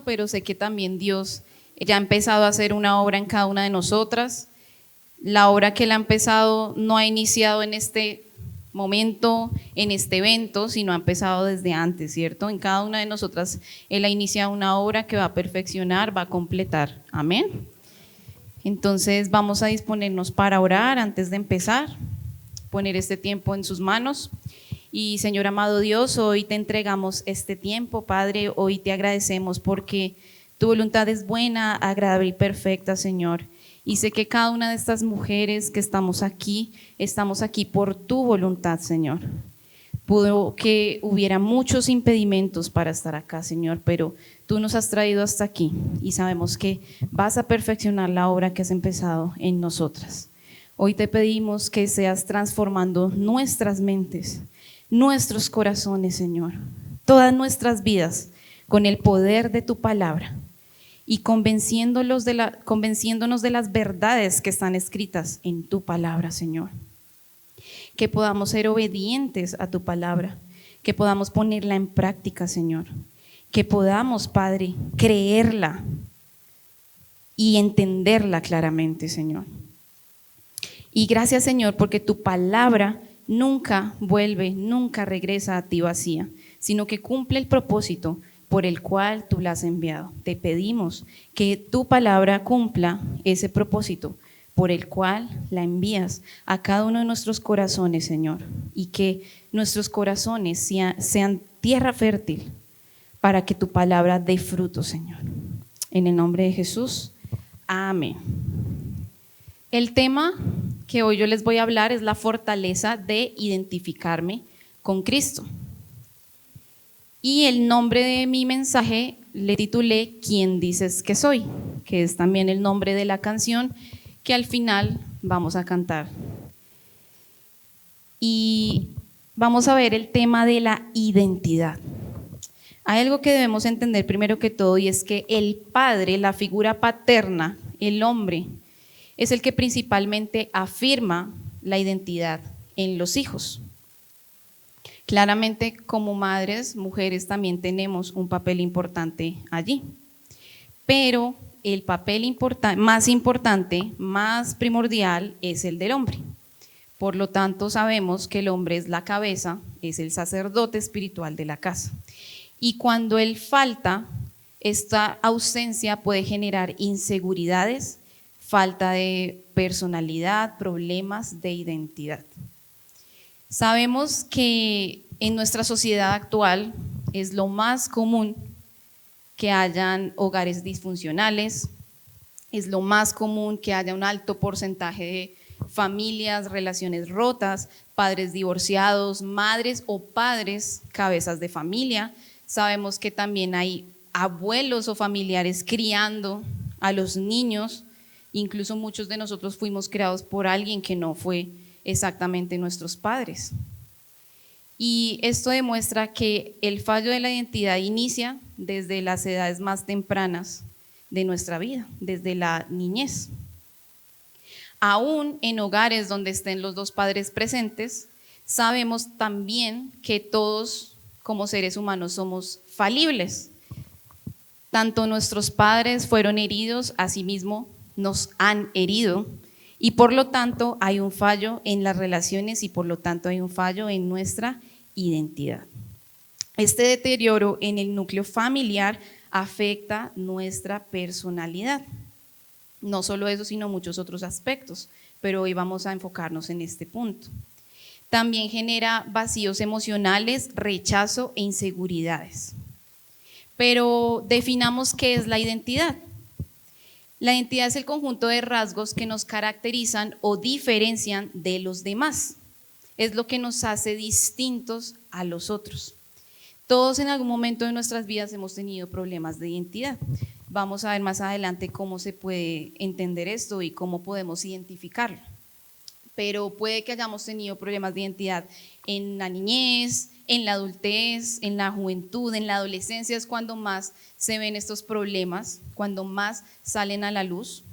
pero sé que también Dios ya ha empezado a hacer una obra en cada una de nosotras. La obra que Él ha empezado no ha iniciado en este momento, en este evento, sino ha empezado desde antes, ¿cierto? En cada una de nosotras Él ha iniciado una obra que va a perfeccionar, va a completar. Amén. Entonces vamos a disponernos para orar antes de empezar, poner este tiempo en sus manos. Y Señor amado Dios, hoy te entregamos este tiempo, Padre, hoy te agradecemos porque tu voluntad es buena, agradable y perfecta, Señor. Y sé que cada una de estas mujeres que estamos aquí por tu voluntad, Señor. Pudo que hubiera muchos impedimentos para estar acá, Señor, pero tú nos has traído hasta aquí y sabemos que vas a perfeccionar la obra que has empezado en nosotras. Hoy te pedimos que seas transformando nuestras mentes, nuestros corazones, Señor, todas nuestras vidas con el poder de tu palabra y convenciéndonos de las verdades que están escritas en tu palabra, Señor. Que podamos ser obedientes a tu palabra, que podamos ponerla en práctica, Señor, que podamos, Padre, creerla y entenderla claramente, Señor. Y gracias, Señor, porque tu palabra nunca vuelve, nunca regresa a ti vacía, sino que cumple el propósito por el cual tú la has enviado. Te pedimos que tu palabra cumpla ese propósito por el cual la envías a cada uno de nuestros corazones, Señor, y que nuestros corazones sean tierra fértil para que tu palabra dé fruto, Señor. En el nombre de Jesús, amén. El tema que hoy yo les voy a hablar es la fortaleza de identificarme con Cristo. Y el nombre de mi mensaje le titulé ¿Quién dices que soy?, que es también el nombre de la canción que al final vamos a cantar. Y vamos a ver el tema de la identidad. Hay algo que debemos entender primero que todo, y es que el padre, la figura paterna, el hombre, es el que principalmente afirma la identidad en los hijos. Claramente, como madres, mujeres también tenemos un papel importante allí, pero el papel más importante, más primordial, es el del hombre. Por lo tanto, sabemos que el hombre es la cabeza, es el sacerdote espiritual de la casa. Y cuando él falta, esta ausencia puede generar inseguridades, falta de personalidad, problemas de identidad. Sabemos que en nuestra sociedad actual es lo más común que hayan hogares disfuncionales, es lo más común que haya un alto porcentaje de familias, relaciones rotas, padres divorciados, madres o padres cabezas de familia. Sabemos que también hay abuelos o familiares criando a los niños, incluso muchos de nosotros fuimos criados por alguien que no fue exactamente nuestros padres. Y esto demuestra que el fallo de la identidad inicia desde las edades más tempranas de nuestra vida, desde la niñez. Aún en hogares donde estén los dos padres presentes, sabemos también que todos como seres humanos somos falibles. Tanto nuestros padres fueron heridos, asimismo nos han herido, y por lo tanto hay un fallo en las relaciones y por lo tanto hay un fallo en nuestra identidad. Este deterioro en el núcleo familiar afecta nuestra personalidad. No solo eso, sino muchos otros aspectos, pero hoy vamos a enfocarnos en este punto. También genera vacíos emocionales, rechazo e inseguridades. Pero definamos qué es la identidad. La identidad es el conjunto de rasgos que nos caracterizan o diferencian de los demás. Es lo que nos hace distintos a los otros. Todos en algún momento de nuestras vidas hemos tenido problemas de identidad. Vamos a ver más adelante cómo se puede entender esto y cómo podemos identificarlo. Pero puede que hayamos tenido problemas de identidad en la niñez, en la adultez, en la juventud, en la adolescencia es cuando más se ven estos problemas, cuando más salen a la luz.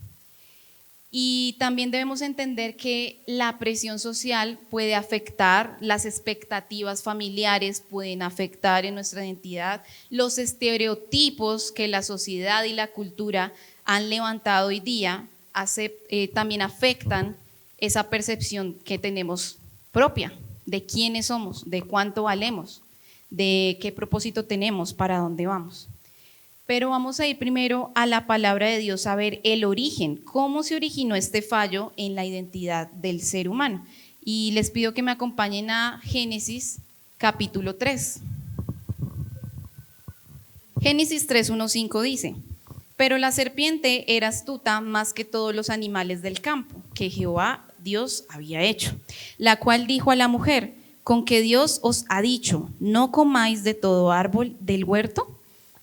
Y también debemos entender que la presión social puede afectar, las expectativas familiares pueden afectar en nuestra identidad, los estereotipos que la sociedad y la cultura han levantado hoy día también afectan esa percepción que tenemos propia de quiénes somos, de cuánto valemos, de qué propósito tenemos, para dónde vamos. Pero vamos a ir primero a la palabra de Dios a ver el origen, cómo se originó este fallo en la identidad del ser humano. Y les pido que me acompañen a Génesis capítulo 3. Génesis 3, 1, 5 dice: pero la serpiente era astuta más que todos los animales del campo que Jehová Dios había hecho, la cual dijo a la mujer: ¿con que Dios os ha dicho, no comáis de todo árbol del huerto?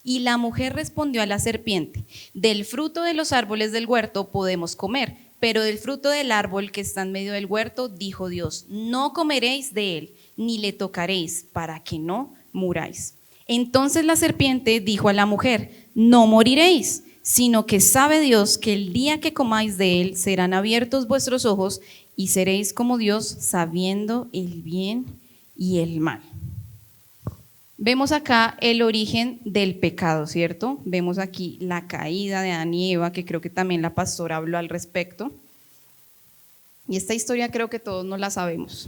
Y la mujer respondió a la serpiente: del fruto de los árboles del huerto podemos comer, pero del fruto del árbol que está en medio del huerto, dijo Dios, no comeréis de él, ni le tocaréis, para que no muráis. Entonces la serpiente dijo a la mujer: no moriréis, sino que sabe Dios que el día que comáis de él serán abiertos vuestros ojos y seréis como Dios, sabiendo el bien y el mal. Vemos acá el origen del pecado, ¿cierto? Vemos aquí la caída de Adán y Eva, que creo que también la pastora habló al respecto. Y esta historia creo que todos no la sabemos.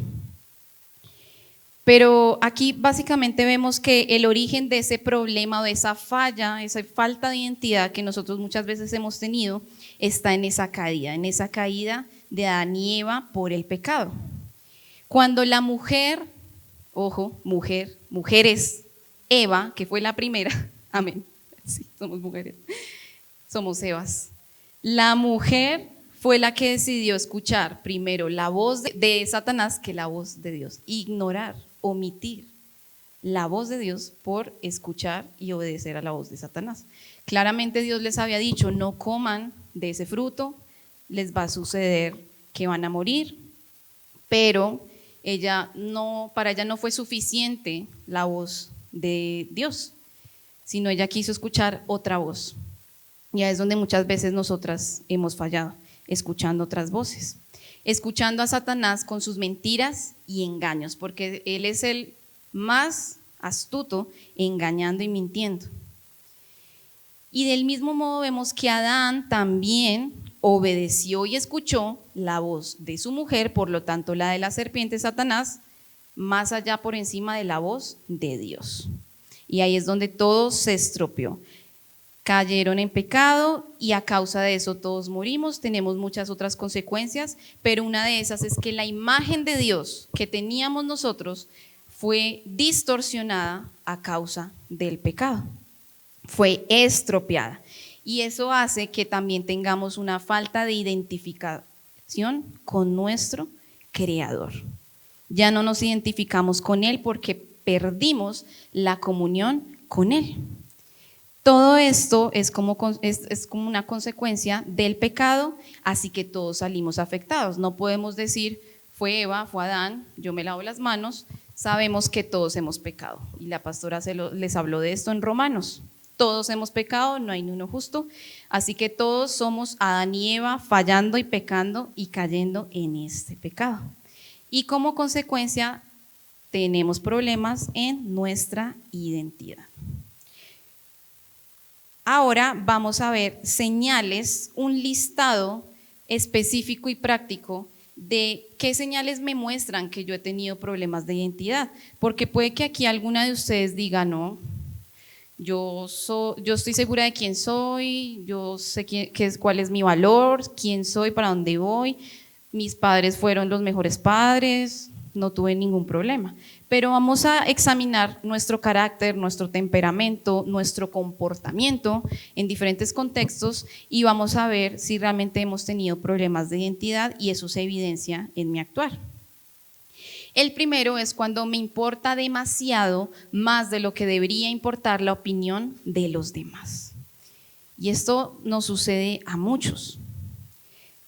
Pero aquí básicamente vemos que el origen de ese problema o de esa falla, esa falta de identidad que nosotros muchas veces hemos tenido, está en esa caída de Adán y Eva por el pecado. Cuando la mujer, ojo, mujeres, Eva, que fue la primera, amén, sí, somos mujeres, somos Evas. La mujer fue la que decidió escuchar primero la voz de Satanás que la voz de Dios, ignorar, omitir la voz de Dios por escuchar y obedecer a la voz de Satanás. Claramente Dios les había dicho: no coman de ese fruto, les va a suceder que van a morir, pero para ella no fue suficiente la voz de Dios, sino ella quiso escuchar otra voz. Y ahí es donde muchas veces nosotras hemos fallado, escuchando otras voces, escuchando a Satanás con sus mentiras y engaños, porque él es el más astuto engañando y mintiendo. Y del mismo modo vemos que Adán también obedeció y escuchó la voz de su mujer, por lo tanto la de la serpiente Satanás, más allá por encima de la voz de Dios. Y ahí es donde todo se estropeó. Cayeron en pecado y a causa de eso todos morimos. Tenemos muchas otras consecuencias, pero una de esas es que la imagen de Dios que teníamos nosotros fue distorsionada a causa del pecado, fue estropeada. Y eso hace que también tengamos una falta de identificación con nuestro Creador. Ya no nos identificamos con Él porque perdimos la comunión con Él. Todo esto es como una consecuencia del pecado, así que todos salimos afectados. No podemos decir: fue Eva, fue Adán, yo me lavo las manos. Sabemos que todos hemos pecado y la pastora les habló de esto en Romanos. Todos hemos pecado, no hay ni uno justo, así que todos somos Adán y Eva fallando y pecando y cayendo en este pecado. Y como consecuencia tenemos problemas en nuestra identidad. Ahora vamos a ver señales, un listado específico y práctico de qué señales me muestran que yo he tenido problemas de identidad, porque puede que aquí alguna de ustedes diga: no, yo estoy segura de quién soy, yo sé cuál es mi valor, quién soy, para dónde voy, mis padres fueron los mejores padres, no tuve ningún problema. Pero vamos a examinar nuestro carácter, nuestro temperamento, nuestro comportamiento en diferentes contextos y vamos a ver si realmente hemos tenido problemas de identidad y eso se evidencia en mi actuar. El primero es cuando me importa demasiado más de lo que debería importar la opinión de los demás. Y esto nos sucede a muchos.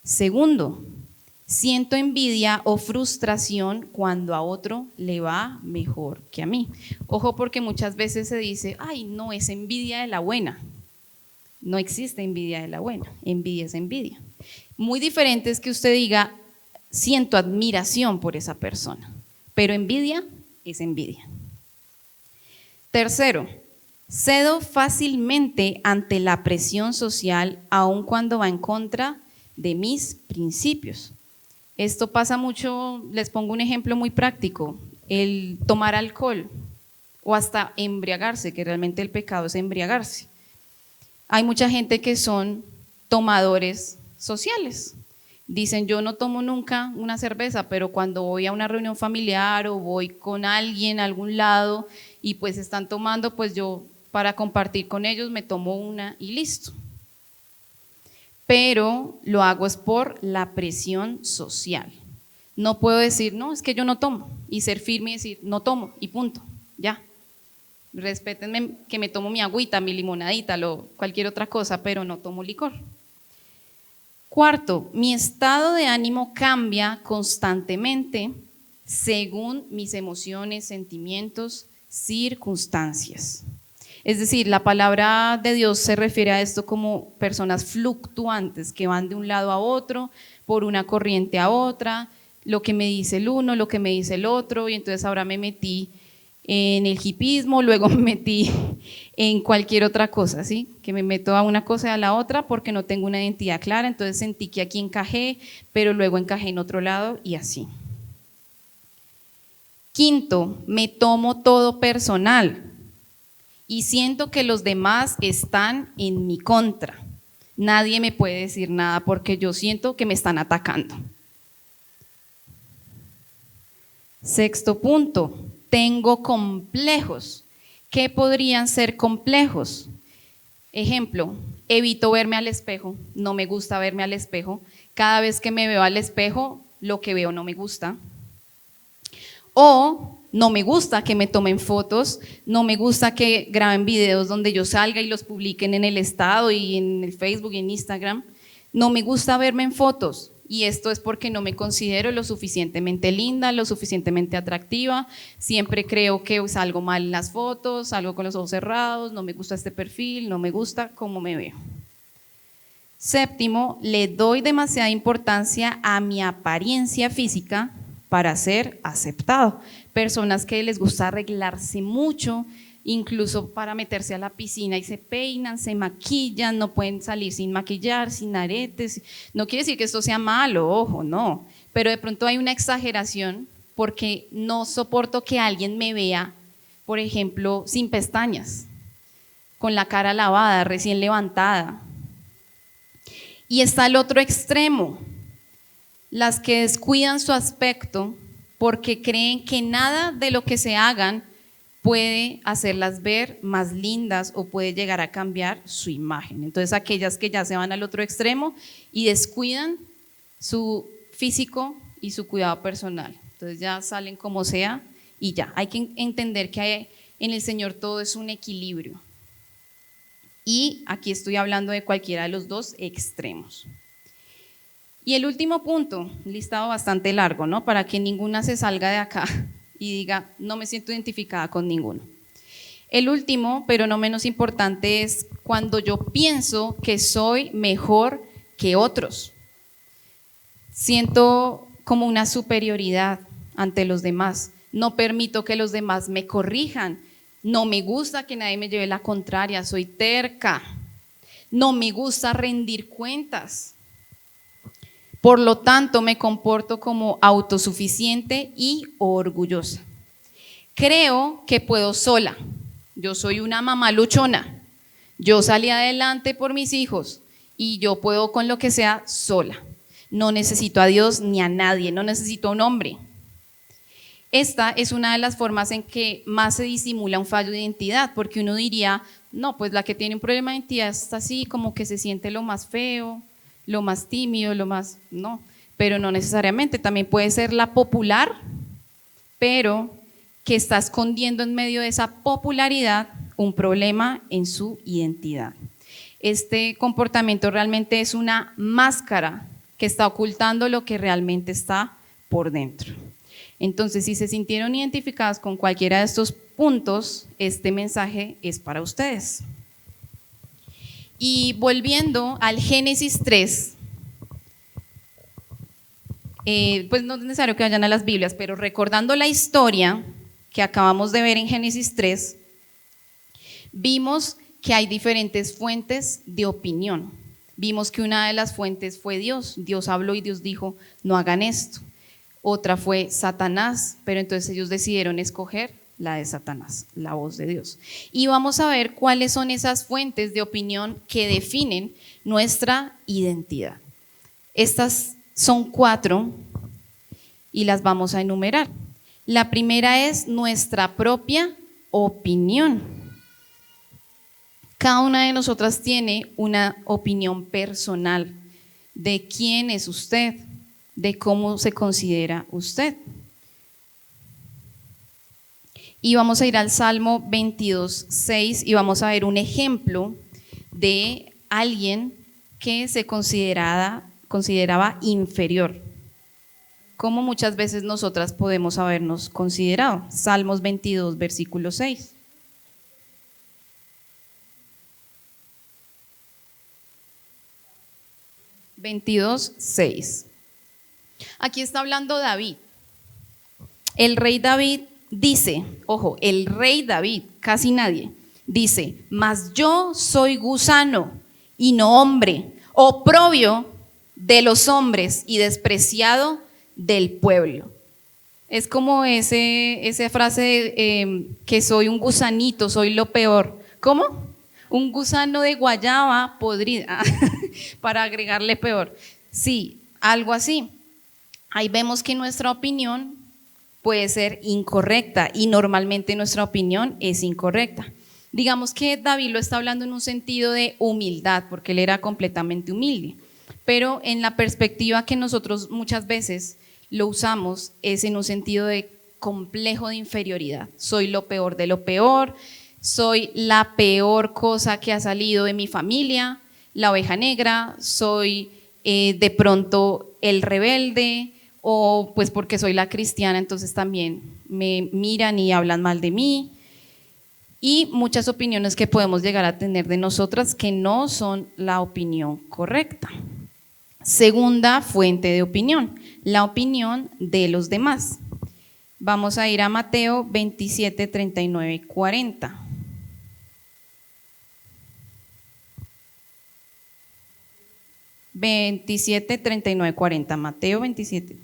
Segundo, siento envidia o frustración cuando a otro le va mejor que a mí. Ojo, porque muchas veces se dice: ay, no, es envidia de la buena. No existe envidia de la buena, envidia es envidia. Muy diferente es que usted diga, siento admiración por esa persona, pero envidia es envidia. Tercero, cedo fácilmente ante la presión social, aun cuando va en contra de mis principios. Esto pasa mucho, les pongo un ejemplo muy práctico, el tomar alcohol o hasta embriagarse, que realmente el pecado es embriagarse. Hay mucha gente que son tomadores sociales. Dicen, yo no tomo nunca una cerveza, pero cuando voy a una reunión familiar o voy con alguien a algún lado y pues están tomando, pues yo para compartir con ellos me tomo una y listo. Pero lo hago es por la presión social. No puedo decir, no, es que yo no tomo, y ser firme y decir, no tomo, y punto, ya. Respétenme que me tomo mi agüita, mi limonadita, cualquier otra cosa, pero no tomo licor. Cuarto, mi estado de ánimo cambia constantemente según mis emociones, sentimientos, circunstancias. Es decir, la palabra de Dios se refiere a esto como personas fluctuantes que van de un lado a otro, por una corriente a otra, lo que me dice el uno, lo que me dice el otro, y entonces ahora me metí en el hipismo, luego me metí en cualquier otra cosa, ¿sí? Que me meto a una cosa y a la otra porque no tengo una identidad clara, entonces sentí que aquí encajé, pero luego encajé en otro lado y así. Quinto, me tomo todo personal y siento que los demás están en mi contra. Nadie me puede decir nada porque yo siento que me están atacando. Sexto punto, tengo complejos. ¿Qué podrían ser complejos? Ejemplo, evito verme al espejo, no me gusta verme al espejo. Cada vez que me veo al espejo, lo que veo no me gusta. O no me gusta que me tomen fotos, no me gusta que graben videos donde yo salga y los publiquen en el estado y en el Facebook y en Instagram. No me gusta verme en fotos. Y esto es porque no me considero lo suficientemente linda, lo suficientemente atractiva, siempre creo que salgo mal en las fotos, salgo con los ojos cerrados, no me gusta este perfil, no me gusta cómo me veo. Séptimo, le doy demasiada importancia a mi apariencia física para ser aceptado. Personas que les gusta arreglarse mucho, incluso para meterse a la piscina y se peinan, se maquillan, no pueden salir sin maquillar, sin aretes. No quiere decir que esto sea malo, ojo, no, pero de pronto hay una exageración porque no soporto que alguien me vea, por ejemplo, sin pestañas, con la cara lavada, recién levantada. Y está el otro extremo, las que descuidan su aspecto porque creen que nada de lo que se hagan puede hacerlas ver más lindas o puede llegar a cambiar su imagen. Entonces aquellas que ya se van al otro extremo y descuidan su físico y su cuidado personal. Entonces ya salen como sea y ya. Hay que entender que en el Señor todo es un equilibrio. Y aquí estoy hablando de cualquiera de los dos extremos. Y el último punto, un listado bastante largo, ¿no? Para que ninguna se salga de acá y diga, no me siento identificada con ninguno. El último, pero no menos importante, es cuando yo pienso que soy mejor que otros. Siento como una superioridad ante los demás. No permito que los demás me corrijan. No me gusta que nadie me lleve la contraria. Soy terca. No me gusta rendir cuentas. Por lo tanto, me comporto como autosuficiente y orgullosa. Creo que puedo sola. Yo soy una mamá luchona. Yo salí adelante por mis hijos y yo puedo con lo que sea sola. No necesito a Dios ni a nadie, no necesito a un hombre. Esta es una de las formas en que más se disimula un fallo de identidad, porque uno diría, no, pues la que tiene un problema de identidad está así, como que se siente lo más feo, lo más tímido, lo más… no, pero no necesariamente, también puede ser la popular, pero que está escondiendo en medio de esa popularidad un problema en su identidad. Este comportamiento realmente es una máscara que está ocultando lo que realmente está por dentro. Entonces, si se sintieron identificados con cualquiera de estos puntos, este mensaje es para ustedes. Y volviendo al Génesis 3, pues no es necesario que vayan a las Biblias, pero recordando la historia que acabamos de ver en Génesis 3, vimos que hay diferentes fuentes de opinión. Vimos que una de las fuentes fue Dios. Dios habló y Dios dijo, no hagan esto. Otra fue Satanás, pero entonces ellos decidieron escoger la de Satanás, la voz de Dios. Y vamos a ver cuáles son esas fuentes de opinión que definen nuestra identidad. Estas son 4 y las vamos a enumerar. La primera es nuestra propia opinión. Cada una de nosotras tiene una opinión personal de quién es usted, de cómo se considera usted. Y vamos a ir al Salmo 22:6 y vamos a ver un ejemplo de alguien que se consideraba inferior, como muchas veces nosotras podemos habernos considerado. Salmos 22, versículo 6. Aquí está hablando David. El rey David dice, ojo, el rey David, casi nadie, dice, mas yo soy gusano y no hombre, oprobio de los hombres y despreciado del pueblo. Es como esa frase que soy un gusanito, soy lo peor. ¿Cómo? Un gusano de guayaba podrida, para agregarle peor. Sí, algo así. Ahí vemos que nuestra opinión puede ser incorrecta y normalmente nuestra opinión es incorrecta. Digamos que David lo está hablando en un sentido de humildad, porque él era completamente humilde, pero en la perspectiva que nosotros muchas veces lo usamos es en un sentido de complejo de inferioridad. Soy lo peor de lo peor, soy la peor cosa que ha salido de mi familia, la oveja negra, soy de pronto el rebelde, o pues porque soy la cristiana, entonces también me miran y hablan mal de mí, y muchas opiniones que podemos llegar a tener de nosotras que no son la opinión correcta. Segunda fuente de opinión, la opinión de los demás. Vamos a ir a Mateo 27, 39, 40. Mateo 27.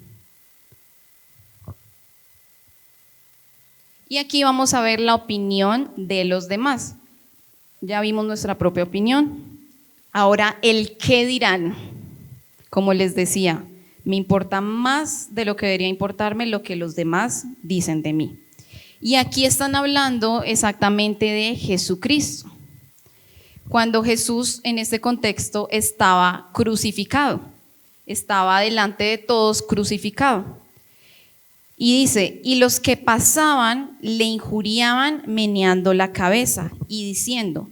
Y aquí vamos a ver la opinión de los demás. Ya vimos nuestra propia opinión. Ahora, el qué dirán. Como les decía, me importa más de lo que debería importarme lo que los demás dicen de mí. Y aquí están hablando exactamente de Jesucristo. Cuando Jesús en este contexto estaba crucificado, estaba delante de todos crucificado. Y dice, y los que pasaban le injuriaban meneando la cabeza y diciendo,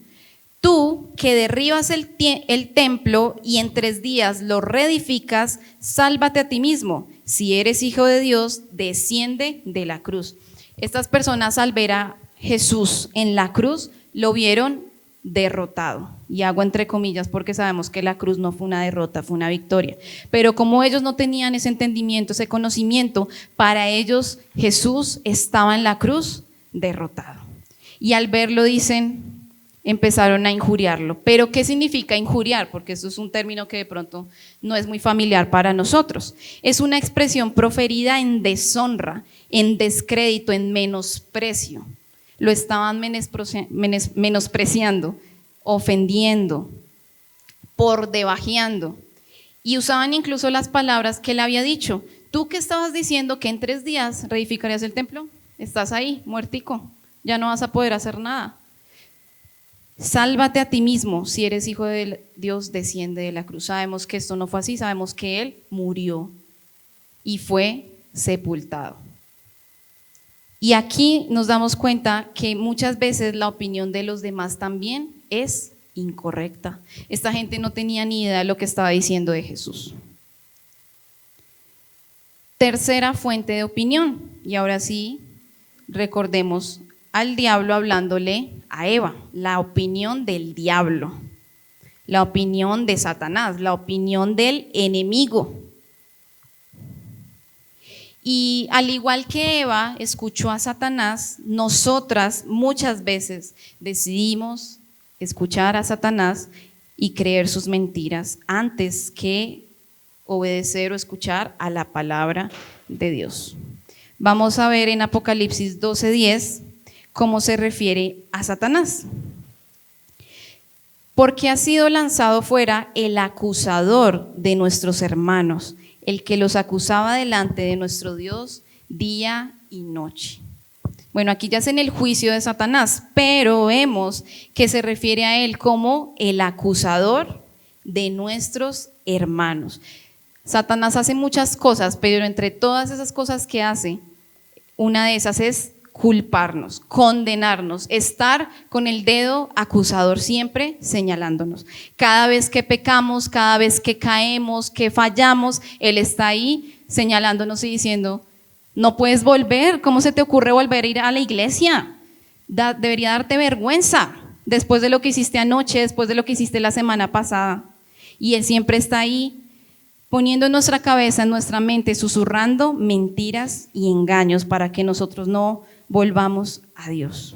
tú que derribas el templo y en 3 días lo reedificas, sálvate a ti mismo. Si eres hijo de Dios, desciende de la cruz. Estas personas al ver a Jesús en la cruz lo vieron derrotado, y hago entre comillas porque sabemos que la cruz no fue una derrota, fue una victoria, pero como ellos no tenían ese entendimiento, ese conocimiento, para ellos Jesús estaba en la cruz derrotado, y al verlo empezaron a injuriarlo. Pero ¿qué significa injuriar? Porque eso es un término que de pronto no es muy familiar para nosotros. Es una expresión proferida en deshonra, en descrédito, en menosprecio. Lo estaban menospreciando, ofendiendo, por debajeando. Y usaban incluso las palabras que él había dicho. ¿Tú que estabas diciendo que en 3 días reedificarías el templo? Estás ahí, muertico, ya no vas a poder hacer nada. Sálvate a ti mismo, si eres hijo de Dios, desciende de la cruz. Sabemos que esto no fue así, sabemos que él murió y fue sepultado. Y aquí nos damos cuenta que muchas veces la opinión de los demás también es incorrecta. Esta gente no tenía ni idea de lo que estaba diciendo de Jesús. Tercera fuente de opinión, y ahora sí recordemos al diablo hablándole a Eva, la opinión del diablo, la opinión de Satanás, la opinión del enemigo. Y al igual que Eva escuchó a Satanás, nosotras muchas veces decidimos escuchar a Satanás y creer sus mentiras antes que obedecer o escuchar a la palabra de Dios. Vamos a ver en Apocalipsis 12:10 cómo se refiere a Satanás. Porque ha sido lanzado fuera el acusador de nuestros hermanos, el que los acusaba delante de nuestro Dios día y noche. Bueno, aquí ya es en el juicio de Satanás, pero vemos que se refiere a él como el acusador de nuestros hermanos. Satanás hace muchas cosas, pero entre todas esas cosas que hace, una de esas es culparnos, condenarnos, estar con el dedo acusador siempre señalándonos. Cada vez que pecamos, cada vez que caemos, que fallamos, Él está ahí señalándonos y diciendo, no puedes volver, ¿cómo se te ocurre volver a ir a la iglesia? Debería darte vergüenza después de lo que hiciste anoche, después de lo que hiciste la semana pasada. Y Él siempre está ahí poniendo en nuestra cabeza, en nuestra mente, susurrando mentiras y engaños para que nosotros no volvamos a Dios.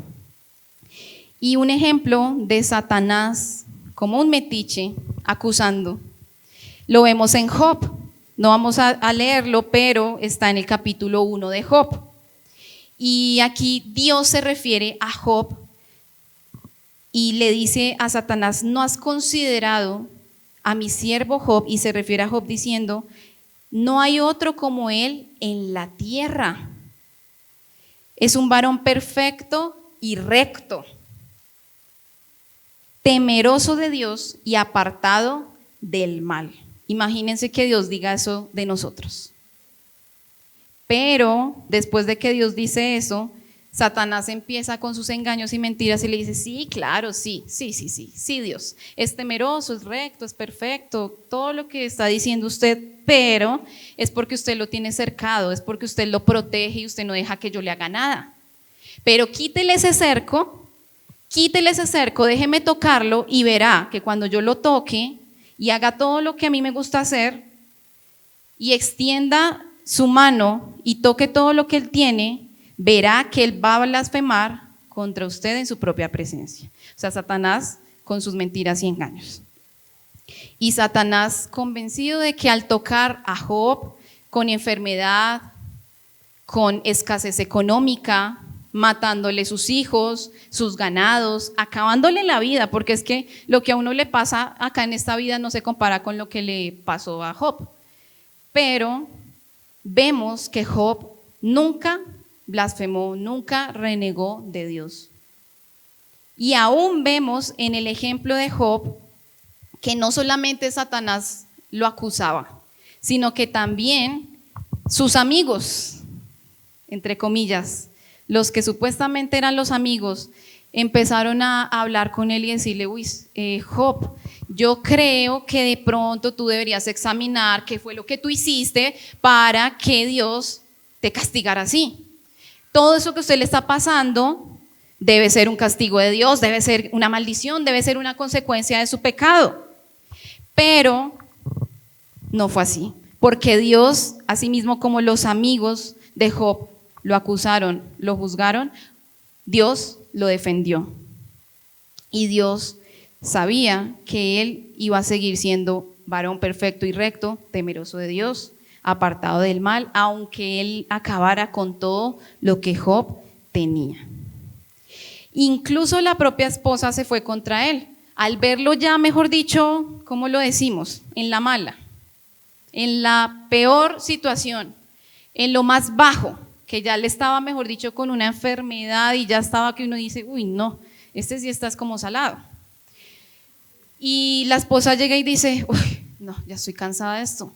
Y un ejemplo de Satanás como un metiche acusando, lo vemos en Job. No vamos a leerlo, pero está en el capítulo 1 de Job. Y aquí Dios se refiere a Job y le dice a Satanás, ¿no has considerado a mi siervo Job? Y se refiere a Job diciendo, no hay otro como él en la tierra. Es un varón perfecto y recto, temeroso de Dios y apartado del mal. Imagínense que Dios diga eso de nosotros. Pero después de que Dios dice eso, Satanás empieza con sus engaños y mentiras y le dice, sí, claro, sí, Dios, es temeroso, es recto, es perfecto, todo lo que está diciendo usted, pero es porque usted lo tiene cercado, es porque usted lo protege y usted no deja que yo le haga nada. Pero quítele ese cerco, déjeme tocarlo y verá que cuando yo lo toque y haga todo lo que a mí me gusta hacer y extienda su mano y toque todo lo que él tiene, verá que él va a blasfemar contra usted en su propia presencia. O sea, Satanás con sus mentiras y engaños. Y Satanás convencido de que al tocar a Job con enfermedad, con escasez económica, matándole sus hijos, sus ganados, acabándole la vida, porque es que lo que a uno le pasa acá en esta vida no se compara con lo que le pasó a Job. Pero vemos que Job nunca blasfemó, nunca renegó de Dios. Y aún vemos en el ejemplo de Job que no solamente Satanás lo acusaba, sino que también sus amigos, entre comillas, los que supuestamente eran los amigos, empezaron a hablar con él y decirle, Job, yo creo que de pronto tú deberías examinar qué fue lo que tú hiciste para que Dios te castigara así. Todo eso que a usted le está pasando debe ser un castigo de Dios, debe ser una maldición, debe ser una consecuencia de su pecado. Pero no fue así, porque Dios, así mismo como los amigos de Job lo acusaron, lo juzgaron, Dios lo defendió. Y Dios sabía que él iba a seguir siendo varón perfecto y recto, temeroso de Dios, apartado del mal, aunque él acabara con todo lo que Job tenía. Incluso la propia esposa se fue contra él, al verlo ya, mejor dicho, ¿cómo lo decimos? En la mala, en la peor situación, en lo más bajo, que ya le estaba, mejor dicho, con una enfermedad y ya estaba que uno dice, no, este sí estás como salado. Y la esposa llega y dice, no, ya estoy cansada de esto.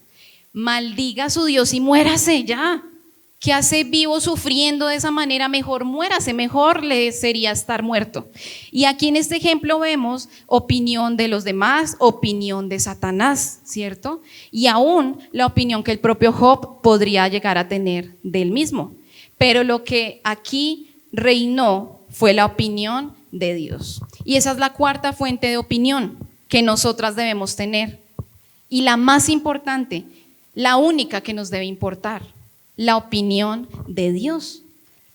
Maldiga a su Dios y muérase ya. ¿Qué hace vivo sufriendo de esa manera? Mejor muérase, mejor le sería estar muerto. Y aquí en este ejemplo vemos opinión de los demás, opinión de Satanás, ¿cierto? Y aún la opinión que el propio Job podría llegar a tener del mismo. Pero lo que aquí reinó fue la opinión de Dios. Y esa es la cuarta fuente de opinión que nosotras debemos tener. Y la más importante, la única que nos debe importar. la opinión de Dios,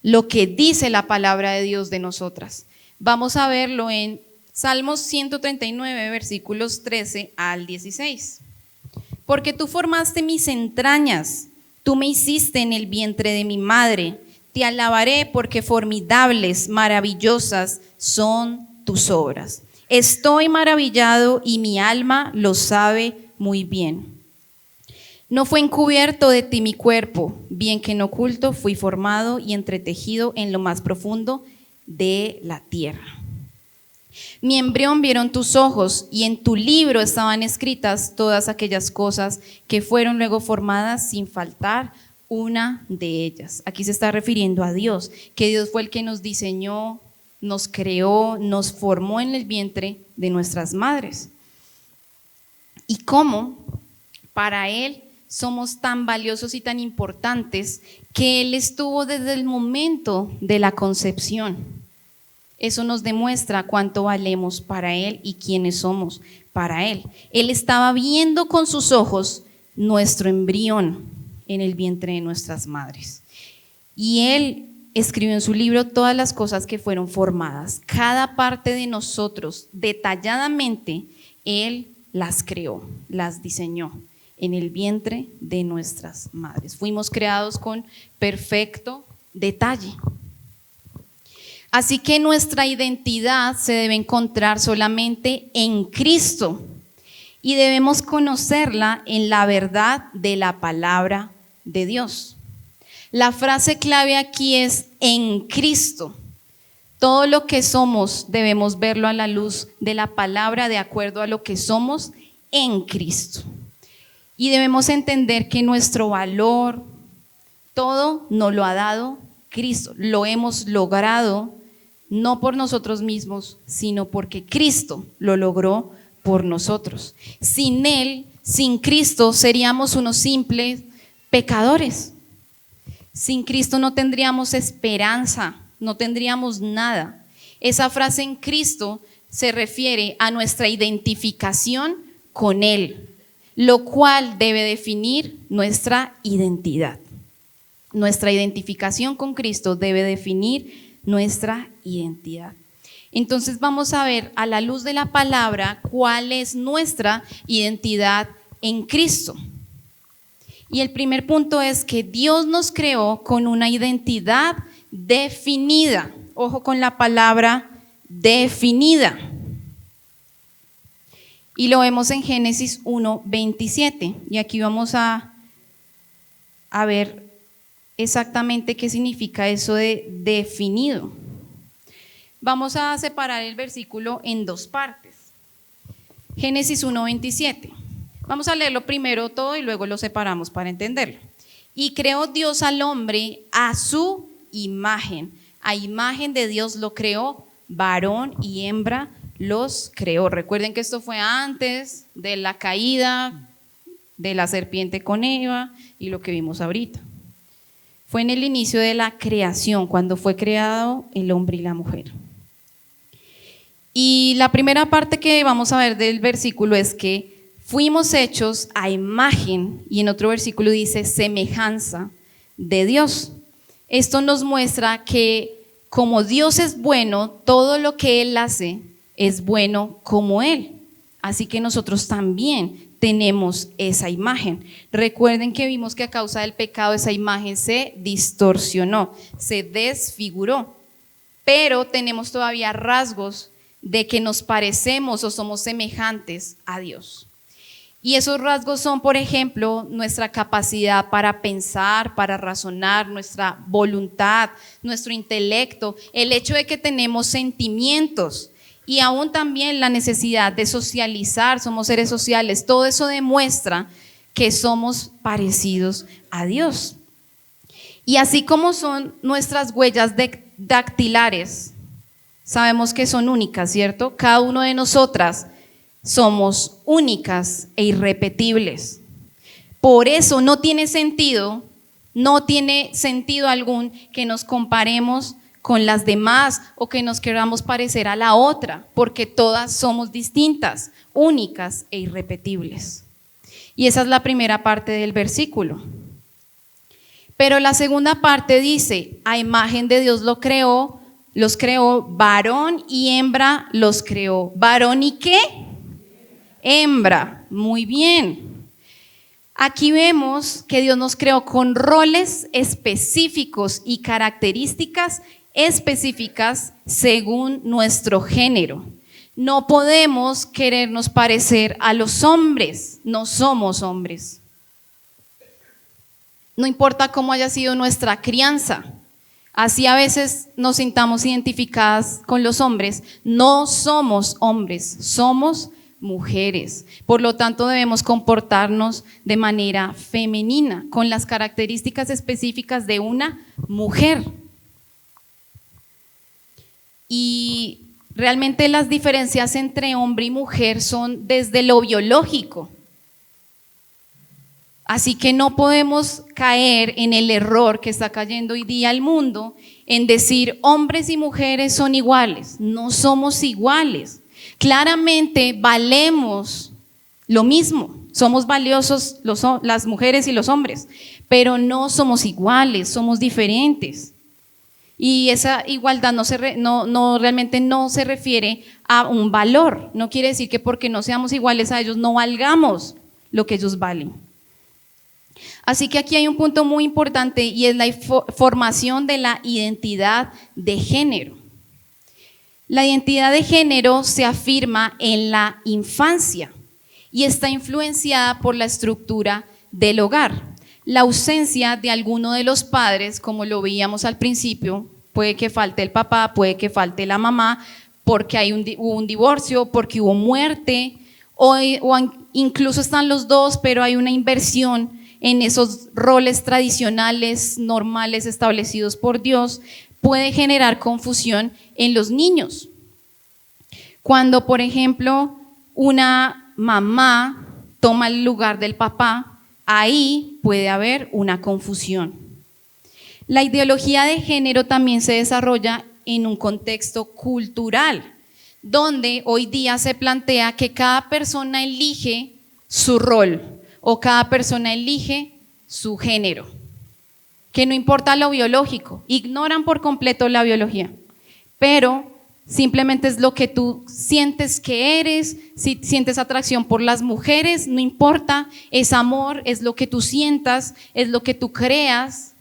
lo que dice la palabra de Dios de nosotras. Vamos a verlo en Salmos 139, versículos 13 al 16. Porque tú formaste mis entrañas, tú me hiciste en el vientre de mi madre. Te alabaré porque formidables, maravillosas son tus obras. Estoy maravillado y mi alma lo sabe muy bien. No fue encubierto de ti mi cuerpo, bien que en oculto fui formado y entretejido en lo más profundo de la tierra. Mi embrión vieron tus ojos y en tu libro estaban escritas todas aquellas cosas que fueron luego formadas sin faltar una de ellas. Aquí se está refiriendo a Dios, que Dios fue el que nos diseñó, nos creó, nos formó en el vientre de nuestras madres. Y cómo para Él somos tan valiosos y tan importantes que Él estuvo desde el momento de la concepción. Eso nos demuestra cuánto valemos para Él y quiénes somos para Él. Él estaba viendo con sus ojos nuestro embrión en el vientre de nuestras madres. Y Él escribió en su libro todas las cosas que fueron formadas. Cada parte de nosotros, detalladamente, Él las creó, las diseñó en el vientre de nuestras madres. Fuimos creados con perfecto detalle. Así que nuestra identidad se debe encontrar solamente en Cristo y debemos conocerla en la verdad de la palabra de Dios. La frase clave aquí es en Cristo. Todo lo que somos debemos verlo a la luz de la palabra de acuerdo a lo que somos en Cristo. Y debemos entender que nuestro valor, todo nos lo ha dado Cristo. Lo hemos logrado no por nosotros mismos, sino porque Cristo lo logró por nosotros. Sin Él, sin Cristo, seríamos unos simples pecadores. Sin Cristo no tendríamos esperanza, no tendríamos nada. Esa frase en Cristo se refiere a nuestra identificación con Él, lo cual debe definir nuestra identidad. Nuestra identificación con Cristo debe definir nuestra identidad. Entonces vamos a ver a la luz de la palabra cuál es nuestra identidad en Cristo. Y el primer punto es que Dios nos creó con una identidad definida. Ojo con la palabra definida. Y lo vemos en Génesis 1:27. Y aquí vamos a ver exactamente qué significa eso de definido. Vamos a separar el versículo en dos partes. Génesis 1:27. Vamos a leerlo primero todo y luego lo separamos para entenderlo. Y creó Dios al hombre a su imagen. A imagen de Dios lo creó, varón y hembra los creó. Recuerden que esto fue antes de la caída de la serpiente con Eva y lo que vimos ahorita. Fue en el inicio de la creación, cuando fue creado el hombre y la mujer. Y la primera parte que vamos a ver del versículo es que fuimos hechos a imagen, y en otro versículo dice semejanza de Dios. Esto nos muestra que como Dios es bueno, todo lo que Él hace es bueno como Él. Así que nosotros también tenemos esa imagen. Recuerden que vimos que a causa del pecado esa imagen se distorsionó, se desfiguró, pero tenemos todavía rasgos de que nos parecemos o somos semejantes a Dios. Y esos rasgos son, por ejemplo, nuestra capacidad para pensar, para razonar, nuestra voluntad, nuestro intelecto, el hecho de que tenemos sentimientos y aún también la necesidad de socializar, somos seres sociales. Todo eso demuestra que somos parecidos a Dios. Y así como son nuestras huellas dactilares, sabemos que son únicas, ¿cierto? Cada uno de nosotras somos únicas e irrepetibles. Por eso no tiene sentido algún que nos comparemos con las demás o que nos queramos parecer a la otra, porque todas somos distintas, únicas e irrepetibles. Y esa es la primera parte del versículo. Pero la segunda parte dice, a imagen de Dios los creó, varón y hembra los creó. ¿Varón y qué? Hembra. Muy bien. Aquí vemos que Dios nos creó con roles específicos y características específicas según nuestro género. No podemos querernos parecer a los hombres, no somos hombres. No importa cómo haya sido nuestra crianza, así a veces nos sintamos identificadas con los hombres, no somos hombres, somos mujeres. Por lo tanto, debemos comportarnos de manera femenina, con las características específicas de una mujer. Y realmente las diferencias entre hombre y mujer son desde lo biológico. Así que no podemos caer en el error que está cayendo hoy día el mundo en decir hombres y mujeres son iguales. No somos iguales. Claramente valemos lo mismo. Somos valiosos las mujeres y los hombres, pero no somos iguales, somos diferentes. Y esa igualdad realmente no se refiere a un valor. No quiere decir que porque no seamos iguales a ellos no valgamos lo que ellos valen. Así que aquí hay un punto muy importante y es la formación de la identidad de género. La identidad de género se afirma en la infancia y está influenciada por la estructura del hogar. La ausencia de alguno de los padres, como lo veíamos al principio, puede que falte el papá, puede que falte la mamá, porque hubo un divorcio, porque hubo muerte, o incluso están los dos, pero hay una inversión en esos roles tradicionales, normales, establecidos por Dios, puede generar confusión en los niños. Cuando, por ejemplo, una mamá toma el lugar del papá, ahí puede haber una confusión. La ideología de género también se desarrolla en un contexto cultural, donde hoy día se plantea que cada persona elige su rol o cada persona elige su género, que no importa lo biológico, ignoran por completo la biología, pero simplemente es lo que tú sientes que eres. Si sientes atracción por las mujeres, no importa, es amor, es lo que tú sientas, es lo que tú creas,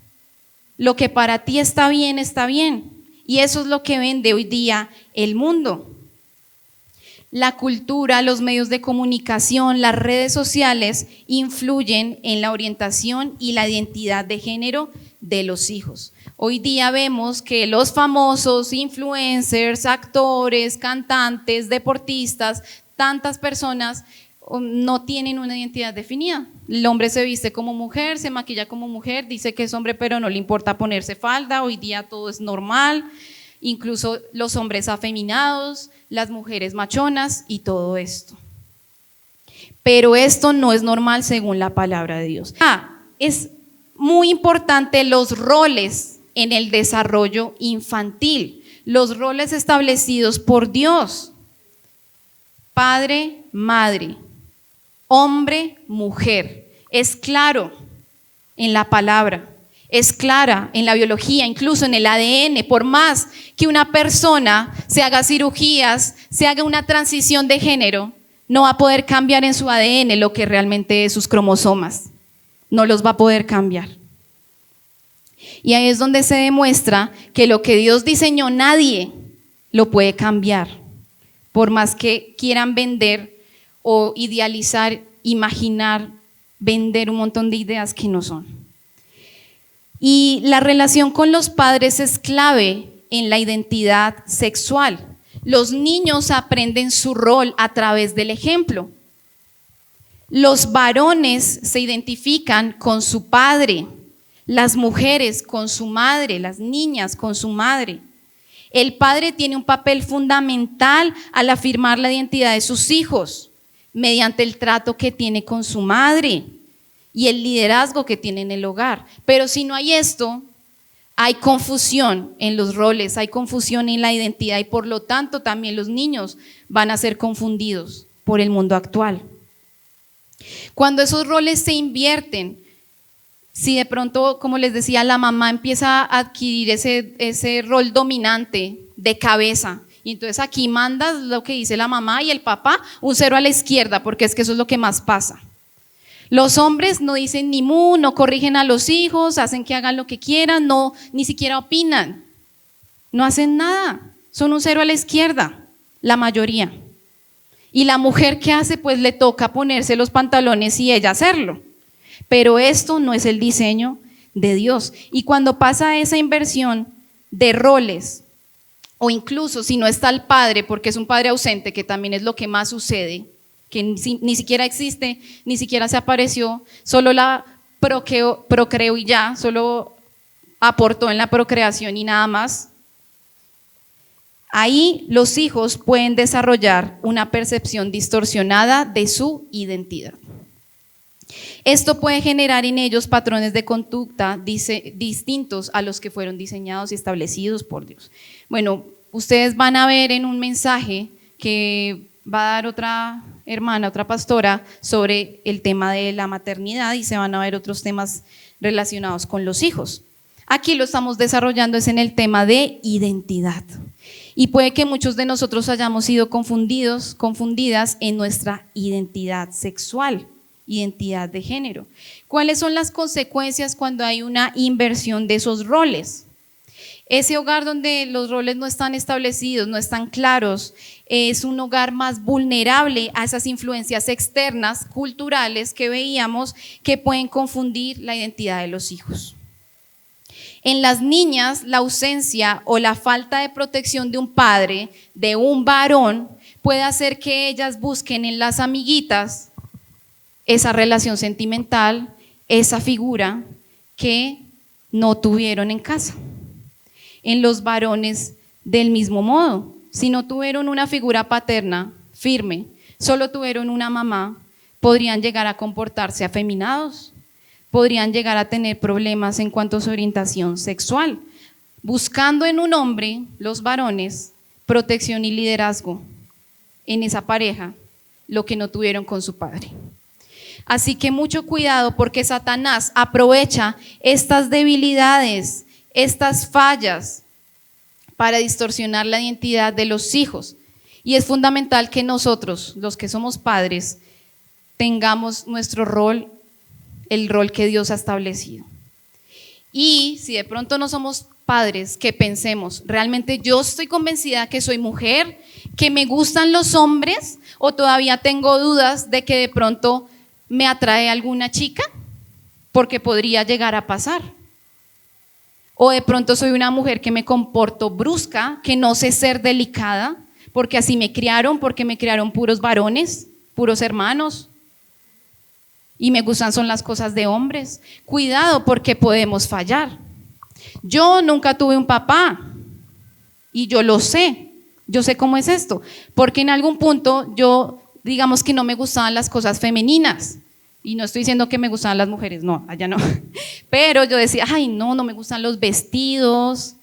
lo que para ti está bien, y eso es lo que vende hoy día el mundo. La cultura, los medios de comunicación, las redes sociales influyen en la orientación y la identidad de género de los hijos. Hoy día vemos que los famosos influencers, actores, cantantes, deportistas, tantas personas no tienen una identidad definida. El hombre se viste como mujer, se maquilla como mujer, dice que es hombre pero no le importa ponerse falda, hoy día todo es normal, incluso los hombres afeminados, las mujeres machonas y todo esto. Pero esto no es normal según la palabra de Dios. Es muy importante los roles en el desarrollo infantil, los roles establecidos por Dios. Padre, madre, hombre, mujer. Es claro en la palabra, es clara en la biología, incluso en el ADN. Por más que una persona se haga cirugías, se haga una transición de género, no va a poder cambiar en su ADN lo que realmente es sus cromosomas. No los va a poder cambiar. Y ahí es donde se demuestra que lo que Dios diseñó nadie lo puede cambiar. Por más que quieran vender o idealizar, imaginar, vender un montón de ideas que no son. Y la relación con los padres es clave en la identidad sexual. Los niños aprenden su rol a través del ejemplo. Los varones se identifican con su padre, las mujeres con su madre, las niñas con su madre. El padre tiene un papel fundamental al afirmar la identidad de sus hijos mediante el trato que tiene con su madre y el liderazgo que tiene en el hogar. Pero si no hay esto, hay confusión en los roles, hay confusión en la identidad y por lo tanto también los niños van a ser confundidos por el mundo actual. Cuando esos roles se invierten, Si de pronto, como les decía, la mamá empieza a adquirir ese rol dominante de cabeza, y entonces aquí mandas lo que dice la mamá, y el papá un cero a la izquierda, porque es que eso es lo que más pasa. Los hombres no dicen ni mu, no corrigen a los hijos, hacen que hagan lo que quieran, no, ni siquiera opinan, no hacen nada, son un cero a la izquierda, la mayoría. Y la mujer, ¿qué hace? Pues le toca ponerse los pantalones y ella hacerlo. Pero esto no es el diseño de Dios. Y cuando pasa esa inversión de roles, o incluso si no está el padre, porque es un padre ausente, que también es lo que más sucede, que ni siquiera existe, ni siquiera se apareció, solo la procreó y ya, solo aportó en la procreación y nada más. Ahí los hijos pueden desarrollar una percepción distorsionada de su identidad. Esto puede generar en ellos patrones de conducta distintos a los que fueron diseñados y establecidos por Dios. Bueno, ustedes van a ver en un mensaje que va a dar otra hermana, otra pastora, sobre el tema de la maternidad, y se van a ver otros temas relacionados con los hijos. Aquí lo estamos desarrollando es en el tema de identidad. Y puede que muchos de nosotros hayamos sido confundidas en nuestra identidad sexual, identidad de género. ¿Cuáles son las consecuencias cuando hay una inversión de esos roles? Ese hogar donde los roles no están establecidos, no están claros, es un hogar más vulnerable a esas influencias externas, culturales que veíamos, que pueden confundir la identidad de los hijos. En las niñas, la ausencia o la falta de protección de un padre, de un varón, puede hacer que ellas busquen en las amiguitas esa relación sentimental, esa figura que no tuvieron en casa. En los varones, del mismo modo, si no tuvieron una figura paterna firme, solo tuvieron una mamá, podrían llegar a comportarse afeminados, podrían llegar a tener problemas en cuanto a su orientación sexual, buscando en un hombre, los varones, protección y liderazgo en esa pareja, lo que no tuvieron con su padre. Así que mucho cuidado, porque Satanás aprovecha estas debilidades, estas fallas, para distorsionar la identidad de los hijos. Y es fundamental que nosotros, los que somos padres, tengamos nuestro rol, el rol que Dios ha establecido. Y si de pronto no somos padres, que pensemos, ¿realmente yo estoy convencida que soy mujer, que me gustan los hombres, o todavía tengo dudas de que de pronto me atrae alguna chica? Porque podría llegar a pasar. O de pronto soy una mujer que me comporto brusca, que no sé ser delicada, porque así me criaron, porque me criaron puros varones, puros hermanos, y me gustan son las cosas de hombres. Cuidado, porque podemos fallar. Yo nunca tuve un papá y yo lo sé, yo sé cómo es esto, porque en algún punto yo, digamos que no me gustaban las cosas femeninas. Y no estoy diciendo que me gustaban las mujeres, no, allá no. Pero yo decía, ay, no me gustan los vestidos,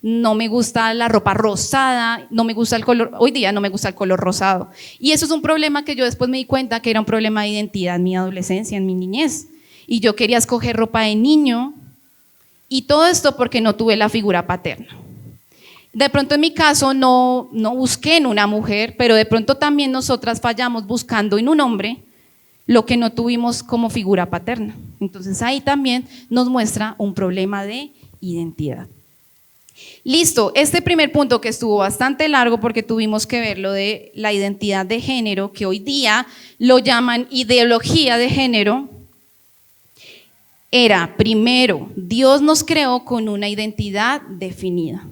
no me gusta la ropa rosada, no me gusta el color, hoy día no me gusta el color rosado. Y eso es un problema que yo después me di cuenta que era un problema de identidad en mi adolescencia, en mi niñez. Y yo quería escoger ropa de niño, y todo esto porque no tuve la figura paterna. De pronto en mi caso no busqué en una mujer, pero de pronto también nosotras fallamos buscando en un hombre lo que no tuvimos como figura paterna. Entonces ahí también nos muestra un problema de identidad. Listo, este primer punto, que estuvo bastante largo porque tuvimos que ver lo de la identidad de género, que hoy día lo llaman ideología de género, era: primero, Dios nos creó con una identidad definida,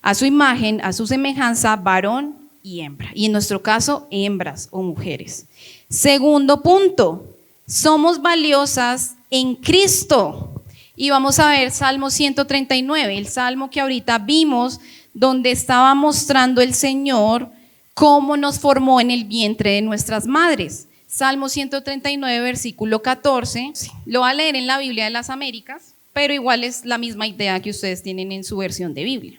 a su imagen, a su semejanza, varón y hembra, y en nuestro caso hembras o mujeres. Segundo punto, somos valiosas en Cristo. Y vamos a ver Salmo 139, el salmo que ahorita vimos, donde estaba mostrando el Señor cómo nos formó en el vientre de nuestras madres. Salmo 139, versículo 14, lo va a leer en la Biblia de las Américas, pero igual es la misma idea que ustedes tienen en su versión de Biblia.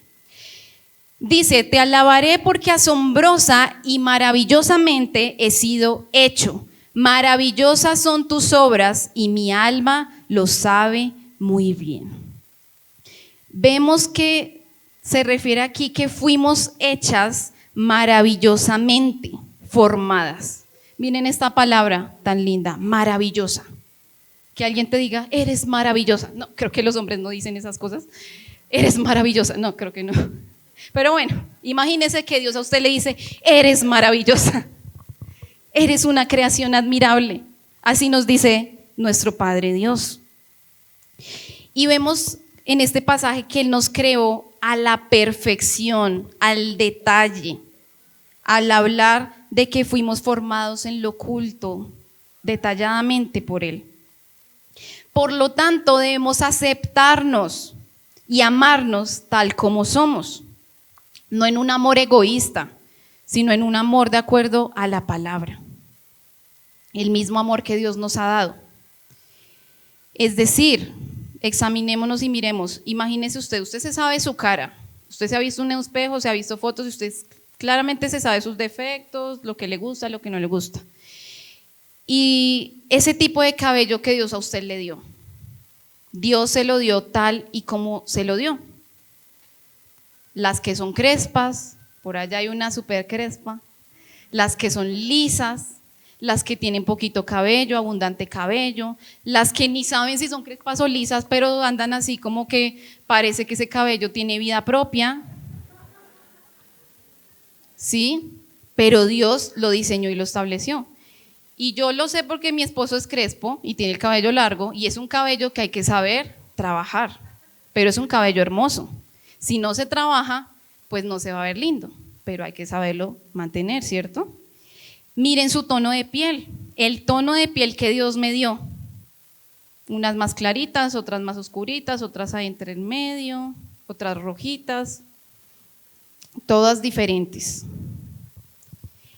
Dice: te alabaré porque asombrosa y maravillosamente he sido hecho. Maravillosas son tus obras y mi alma lo sabe muy bien. Vemos que se refiere aquí que fuimos hechas maravillosamente formadas. Miren esta palabra tan linda, maravillosa. Que alguien te diga, eres maravillosa. No, creo que los hombres no dicen esas cosas. Eres maravillosa. No, creo que no. Pero bueno, imagínese que Dios a usted le dice, eres maravillosa. Eres una creación admirable. Así nos dice nuestro Padre Dios. Y vemos en este pasaje que Él nos creó a la perfección, al detalle, al hablar de que fuimos formados en lo oculto, detalladamente por Él. Por lo tanto, debemos aceptarnos y amarnos tal como somos, no en un amor egoísta, sino en un amor de acuerdo a la palabra, el mismo amor que Dios nos ha dado. Es decir, examinémonos y miremos. Imagínese usted se sabe su cara, usted se ha visto en un espejo, se ha visto fotos y usted claramente se sabe sus defectos, lo que le gusta, lo que no le gusta. Y ese tipo de cabello que Dios a usted le dio, Dios se lo dio tal y como se lo dio. Las que son crespas, por allá hay una súper crespa, las que son lisas, las que tienen poquito cabello, abundante cabello, las que ni saben si son crespas o lisas, pero andan así como que parece que ese cabello tiene vida propia. ¿Sí? Pero Dios lo diseñó y lo estableció. Y yo lo sé porque mi esposo es crespo y tiene el cabello largo y es un cabello que hay que saber trabajar, pero es un cabello hermoso. Si no se trabaja, pues no se va a ver lindo, pero hay que saberlo mantener, ¿cierto? Miren su tono de piel, el tono de piel que Dios me dio. Unas más claritas, otras más oscuritas, otras ahí entre el medio, otras rojitas, todas diferentes.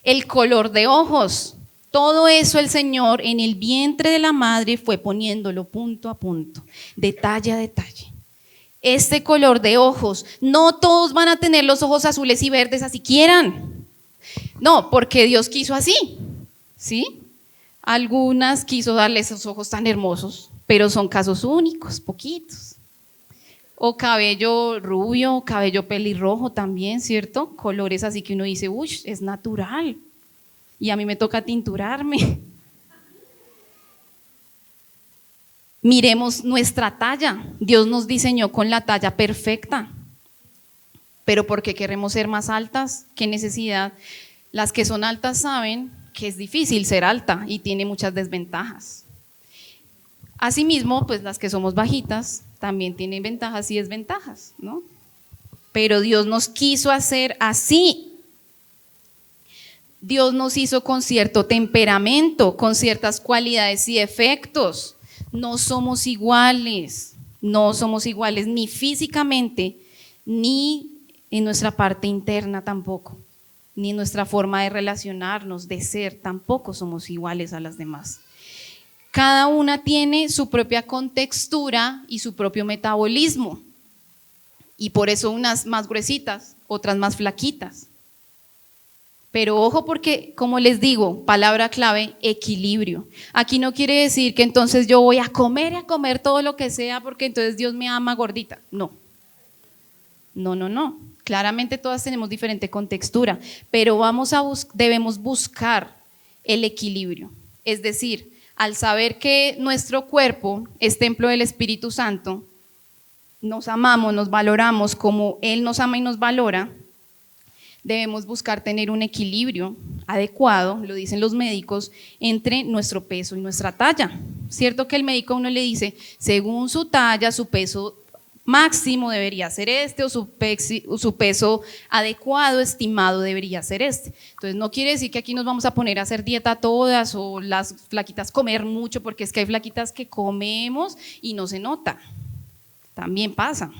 El color de ojos. Todo eso el Señor en el vientre de la madre fue poniéndolo punto a punto, detalle a detalle. Este color de ojos, no todos van a tener los ojos azules y verdes así quieran. No, porque Dios quiso así, ¿sí? Algunas quiso darle esos ojos tan hermosos, pero son casos únicos, poquitos. O cabello rubio, cabello pelirrojo también, ¿cierto? Colores así que uno dice, uy, es natural. Y a mí me toca tinturarme. Miremos nuestra talla. Dios nos diseñó con la talla perfecta. Pero ¿por qué queremos ser más altas? ¿Qué necesidad? Las que son altas saben que es difícil ser alta y tiene muchas desventajas. Asimismo, pues las que somos bajitas también tienen ventajas y desventajas, ¿no? Pero Dios nos quiso hacer así. Dios nos hizo con cierto temperamento, con ciertas cualidades y efectos. No somos iguales ni físicamente, ni en nuestra parte interna tampoco, ni en nuestra forma de relacionarnos, de ser, tampoco somos iguales a las demás. Cada una tiene su propia contextura y su propio metabolismo, y por eso unas más gruesitas, otras más flaquitas. Pero ojo porque, como les digo, palabra clave, equilibrio. Aquí no quiere decir que entonces yo voy a comer y a comer todo lo que sea porque entonces Dios me ama gordita. No. Claramente todas tenemos diferente contextura, pero debemos buscar el equilibrio. Es decir, al saber que nuestro cuerpo es templo del Espíritu Santo, nos amamos, nos valoramos como Él nos ama y nos valora, debemos buscar tener un equilibrio adecuado, lo dicen los médicos, entre nuestro peso y nuestra talla. Cierto que el médico a uno le dice, según su talla, su peso máximo debería ser este, o su peso adecuado, estimado, debería ser este. Entonces no quiere decir que aquí nos vamos a poner a hacer dieta todas, o las flaquitas comer mucho, porque es que hay flaquitas que comemos y no se nota, también pasa.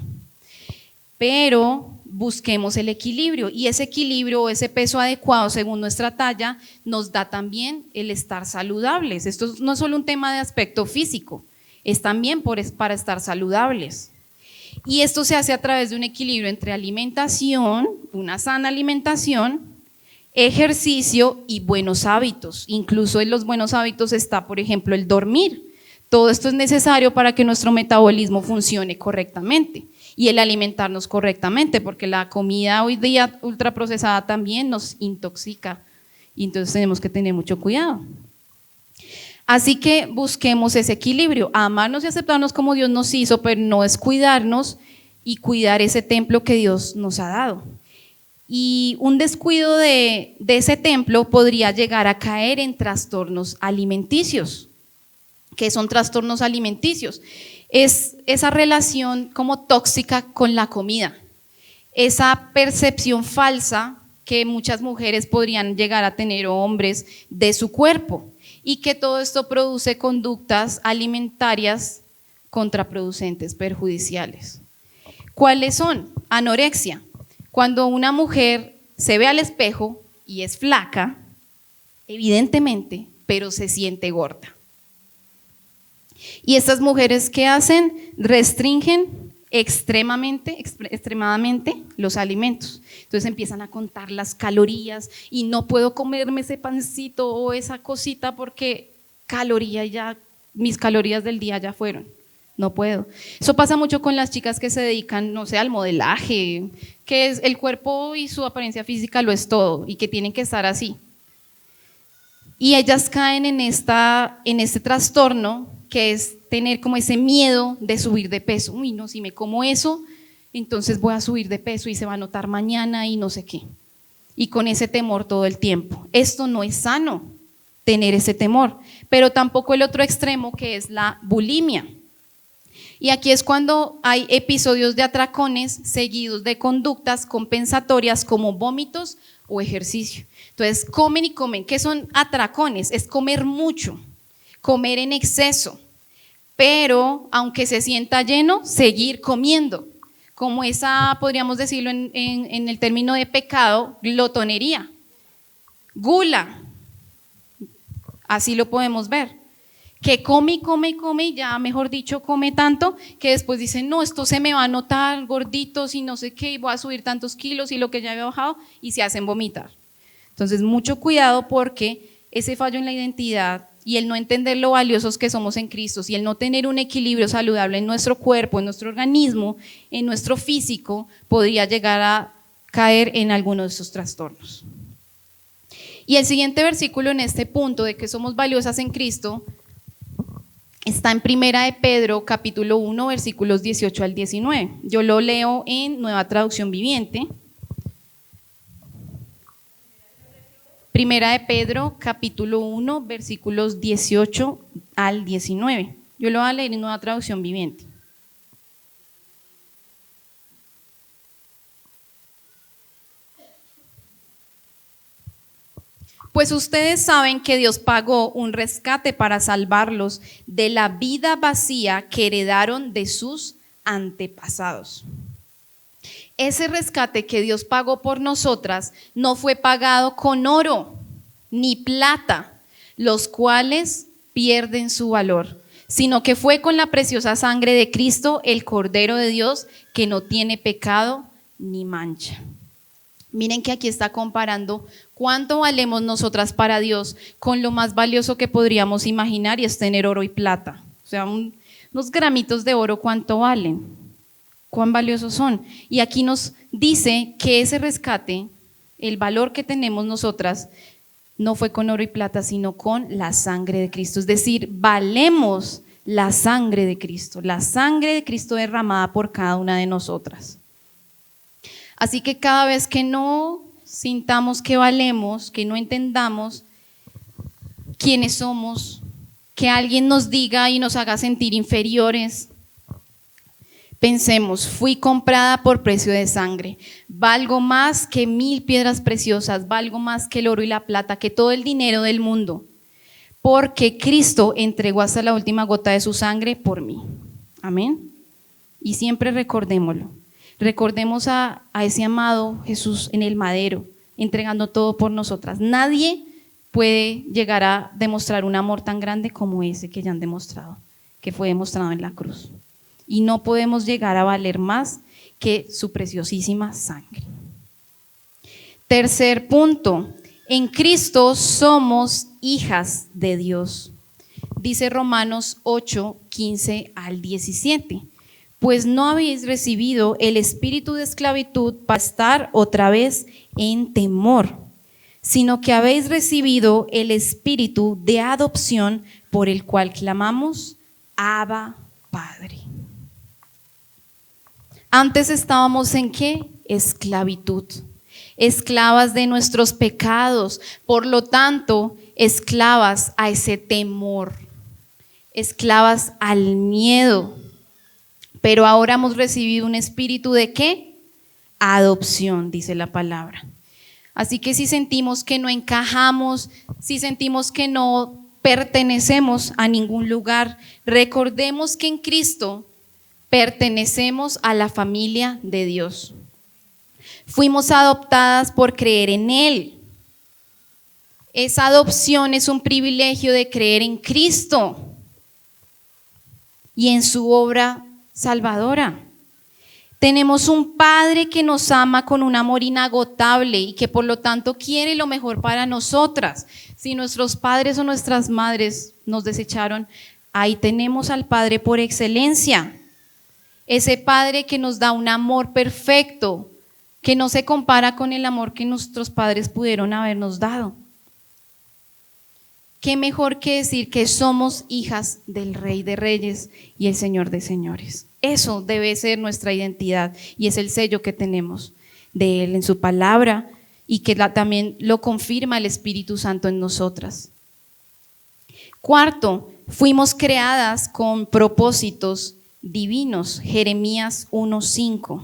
Pero busquemos el equilibrio, y ese equilibrio, ese peso adecuado según nuestra talla, nos da también el estar saludables. Esto no es solo un tema de aspecto físico, es también para estar saludables. Y esto se hace a través de un equilibrio entre alimentación, una sana alimentación, ejercicio y buenos hábitos. Incluso en los buenos hábitos está, por ejemplo, el dormir. Todo esto es necesario para que nuestro metabolismo funcione correctamente y el alimentarnos correctamente, porque la comida hoy día ultraprocesada también nos intoxica y entonces tenemos que tener mucho cuidado. Así que busquemos ese equilibrio, amarnos y aceptarnos como Dios nos hizo, pero no descuidarnos y cuidar ese templo que Dios nos ha dado. Y un descuido de ese templo podría llegar a caer en trastornos alimenticios. ¿Qué son trastornos alimenticios? Es esa relación como tóxica con la comida, esa percepción falsa que muchas mujeres podrían llegar a tener o hombres de su cuerpo y que todo esto produce conductas alimentarias contraproducentes, perjudiciales. ¿Cuáles son? Anorexia. Cuando una mujer se ve al espejo y es flaca, evidentemente, pero se siente gorda. Y estas mujeres, ¿qué hacen? Restringen extremadamente los alimentos. Entonces empiezan a contar las calorías y no puedo comerme ese pancito o esa cosita porque mis calorías del día ya fueron. No puedo. Eso pasa mucho con las chicas que se dedican, no sé, al modelaje, que es el cuerpo y su apariencia física lo es todo y que tienen que estar así. Y ellas caen en este trastorno que es tener como ese miedo de subir de peso. Uy, no, si me como eso, entonces voy a subir de peso y se va a notar mañana y no sé qué. Y con ese temor todo el tiempo. Esto no es sano, tener ese temor, pero tampoco el otro extremo que es la bulimia. Y aquí es cuando hay episodios de atracones seguidos de conductas compensatorias como vómitos o ejercicio. Entonces comen y comen. ¿Qué son atracones? Es comer mucho, comer en exceso, pero aunque se sienta lleno, seguir comiendo, como esa, podríamos decirlo en el término de pecado, glotonería, gula, así lo podemos ver, que come y come y come y ya, mejor dicho, come tanto que después dicen, no, esto se me va a notar gorditos y no sé qué, y voy a subir tantos kilos y lo que ya había bajado, y se hacen vomitar. Entonces, mucho cuidado porque ese fallo en la identidad y el no entender lo valiosos que somos en Cristo y el no tener un equilibrio saludable en nuestro cuerpo, en nuestro organismo, en nuestro físico, podría llegar a caer en alguno de esos trastornos. Y el siguiente versículo en este punto de que somos valiosas en Cristo está en Primera de Pedro, capítulo 1, versículos 18 al 19. Yo lo leo en Nueva Traducción Viviente. Primera de Pedro, capítulo 1, versículos 18 al 19. Yo lo voy a leer en Nueva Traducción Viviente. Pues ustedes saben que Dios pagó un rescate para salvarlos de la vida vacía que heredaron de sus antepasados. Ese rescate que Dios pagó por nosotras no fue pagado con oro ni plata, los cuales pierden su valor, sino que fue con la preciosa sangre de Cristo, el Cordero de Dios, que no tiene pecado ni mancha. Miren que aquí está comparando cuánto valemos nosotras para Dios con lo más valioso que podríamos imaginar, y es tener oro y plata. O sea, unos gramitos de oro, ¿cuánto valen? ¿Cuán valiosos son? Y aquí nos dice que ese rescate, el valor que tenemos nosotras, no fue con oro y plata, sino con la sangre de Cristo. Es decir, valemos la sangre de Cristo derramada por cada una de nosotras. Así que cada vez que no sintamos que valemos, que no entendamos quiénes somos, que alguien nos diga y nos haga sentir inferiores, pensemos, fui comprada por precio de sangre, valgo más que 1000 piedras preciosas, valgo más que el oro y la plata, que todo el dinero del mundo, porque Cristo entregó hasta la última gota de su sangre por mí. Amén. Y siempre recordémoslo. Recordemos a ese amado Jesús en el madero, entregando todo por nosotras. Nadie puede llegar a demostrar un amor tan grande como ese que ya han demostrado, que fue demostrado en la cruz. Y no podemos llegar a valer más que su preciosísima sangre. Tercer punto, En Cristo somos hijas de Dios. Dice Romanos 8, 15 al 17. Pues no habéis recibido el espíritu de esclavitud para estar otra vez en temor, sino que habéis recibido el espíritu de adopción por el cual clamamos, Abba, Padre. Antes estábamos ¿en qué? Esclavitud. Esclavas de nuestros pecados, por lo tanto, esclavas a ese temor, esclavas al miedo. Pero ahora hemos recibido un espíritu ¿de qué? Adopción, dice la palabra. Así que si sentimos que no encajamos, si sentimos que no pertenecemos a ningún lugar, recordemos que en Cristo pertenecemos a la familia de Dios. Fuimos adoptadas por creer en Él. Esa adopción es un privilegio de creer en Cristo y en su obra salvadora. Tenemos un Padre que nos ama con un amor inagotable y que por lo tanto quiere lo mejor para nosotras. Si nuestros padres o nuestras madres nos desecharon, ahí tenemos al Padre por excelencia. Ese Padre que nos da un amor perfecto, que no se compara con el amor que nuestros padres pudieron habernos dado. ¿Qué mejor que decir que somos hijas del Rey de Reyes y el Señor de Señores? Eso debe ser nuestra identidad y es el sello que tenemos de Él en su palabra y que también lo confirma el Espíritu Santo en nosotras. Cuarto, fuimos creadas con propósitos divinos. Jeremías 1:5.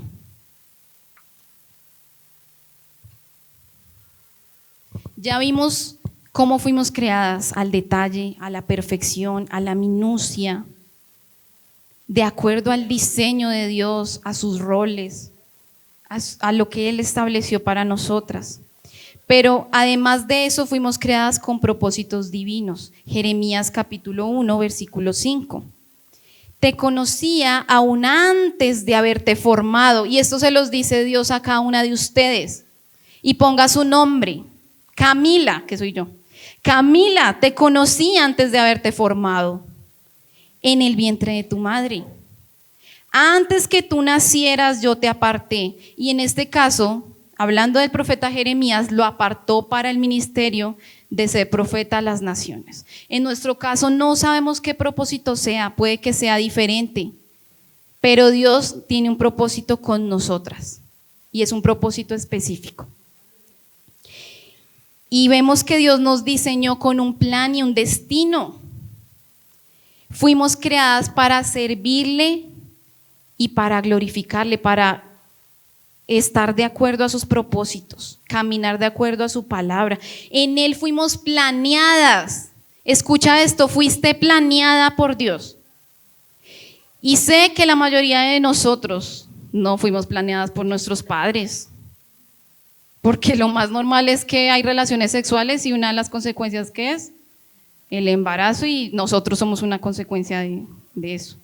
Ya vimos cómo fuimos creadas al detalle, a la perfección, a la minucia, de acuerdo al diseño de Dios, a sus roles, a lo que Él estableció para nosotras. Pero además de eso fuimos creadas con propósitos divinos. Jeremías capítulo 1, versículo 5. Te conocía aún antes de haberte formado, y esto se los dice Dios a cada una de ustedes, y ponga su nombre. Camila, que soy yo. Camila, te conocí antes de haberte formado en el vientre de tu madre. Antes que tú nacieras yo te aparté. Y en este caso, hablando del profeta Jeremías, lo apartó para el ministerio de ser profeta a las naciones. En nuestro caso no sabemos qué propósito sea, puede que sea diferente, pero Dios tiene un propósito con nosotras y es un propósito específico. Y vemos que Dios nos diseñó con un plan y un destino. Fuimos creadas para servirle y para glorificarle, para estar de acuerdo a sus propósitos, caminar de acuerdo a su palabra. En Él fuimos planeadas. Escucha esto, fuiste planeada por Dios. Y sé que la mayoría de nosotros no fuimos planeadas por nuestros padres. Porque lo más normal es que hay relaciones sexuales y una de las consecuencias que es el embarazo y nosotros somos una consecuencia de eso.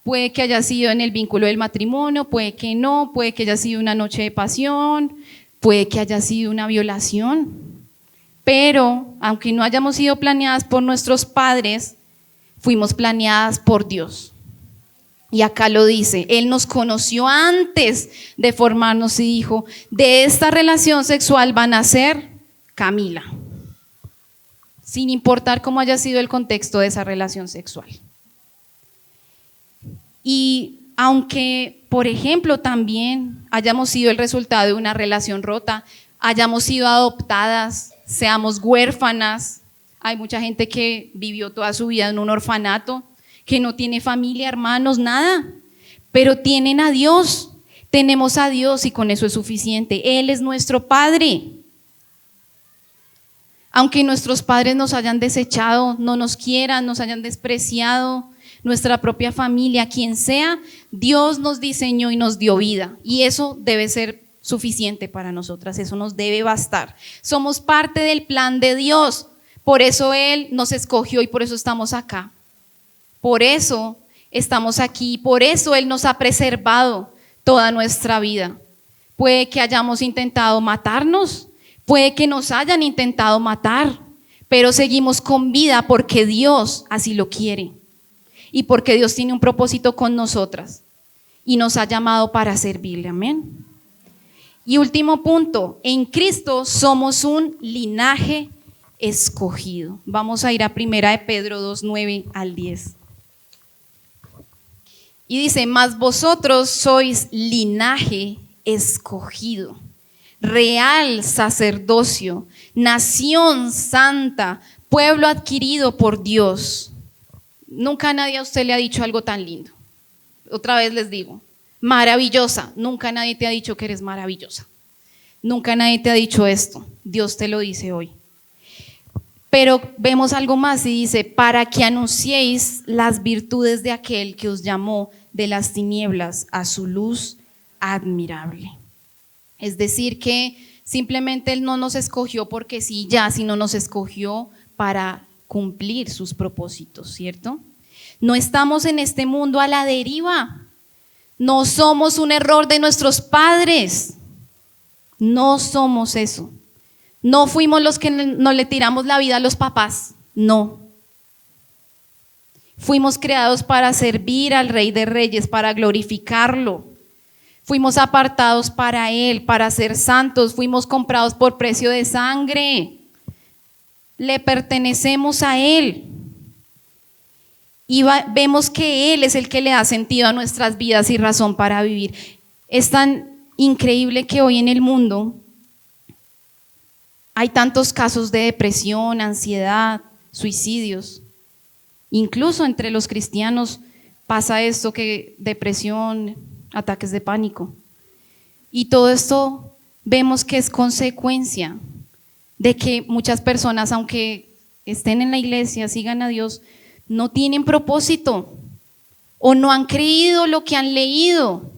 Puede que haya sido en el vínculo del matrimonio, puede que no, puede que haya sido una noche de pasión, puede que haya sido una violación. Pero aunque no hayamos sido planeadas por nuestros padres, fuimos planeadas por Dios. Y acá lo dice, Él nos conoció antes de formarnos y dijo, de esta relación sexual van a ser Camila, sin importar cómo haya sido el contexto de esa relación sexual. Y aunque, por ejemplo, también hayamos sido el resultado de una relación rota, hayamos sido adoptadas, seamos huérfanas, hay mucha gente que vivió toda su vida en un orfanato, que no tiene familia, hermanos, nada, pero tienen a Dios, tenemos a Dios y con eso es suficiente. Él es nuestro Padre. Aunque nuestros padres nos hayan desechado, no nos quieran, nos hayan despreciado, nuestra propia familia, quien sea, Dios nos diseñó y nos dio vida y eso debe ser suficiente para nosotras, eso nos debe bastar. Somos parte del plan de Dios, por eso Él nos escogió y por eso estamos acá. Por eso estamos aquí, por eso Él nos ha preservado toda nuestra vida. Puede que hayamos intentado matarnos, Puede que nos hayan intentado matar, pero seguimos con vida porque Dios así lo quiere y porque Dios tiene un propósito con nosotras y nos ha llamado para servirle. Amén. Y último punto, en Cristo somos un linaje escogido. Vamos a ir a 1 de Pedro 2, 9 al 10. Y dice, mas vosotros sois linaje escogido, real sacerdocio, nación santa, pueblo adquirido por Dios. Nunca nadie a usted le ha dicho algo tan lindo. Otra vez les digo, maravillosa. Nunca nadie te ha dicho que eres maravillosa. Nunca nadie te ha dicho esto. Dios te lo dice hoy. Pero vemos algo más y dice, para que anunciéis las virtudes de aquel que os llamó de las tinieblas a su luz admirable. Es decir, que simplemente Él no nos escogió porque sí, ya, sino nos escogió para cumplir sus propósitos, ¿cierto? No estamos en este mundo a la deriva. No somos un error de nuestros padres. No somos eso. No fuimos los que no le tiramos la vida a los papás, no. Fuimos creados para servir al Rey de Reyes, para glorificarlo. Fuimos apartados para Él, para ser santos. Fuimos comprados por precio de sangre. Le pertenecemos a Él. Y vemos que Él es el que le da sentido a nuestras vidas y razón para vivir. Es tan increíble que hoy en el mundo hay tantos casos de depresión, ansiedad, suicidios. Incluso entre los cristianos pasa esto, que depresión, ataques de pánico. Y todo esto vemos que es consecuencia de que muchas personas, aunque estén en la iglesia, sigan a Dios, no tienen propósito o no han creído lo que han leído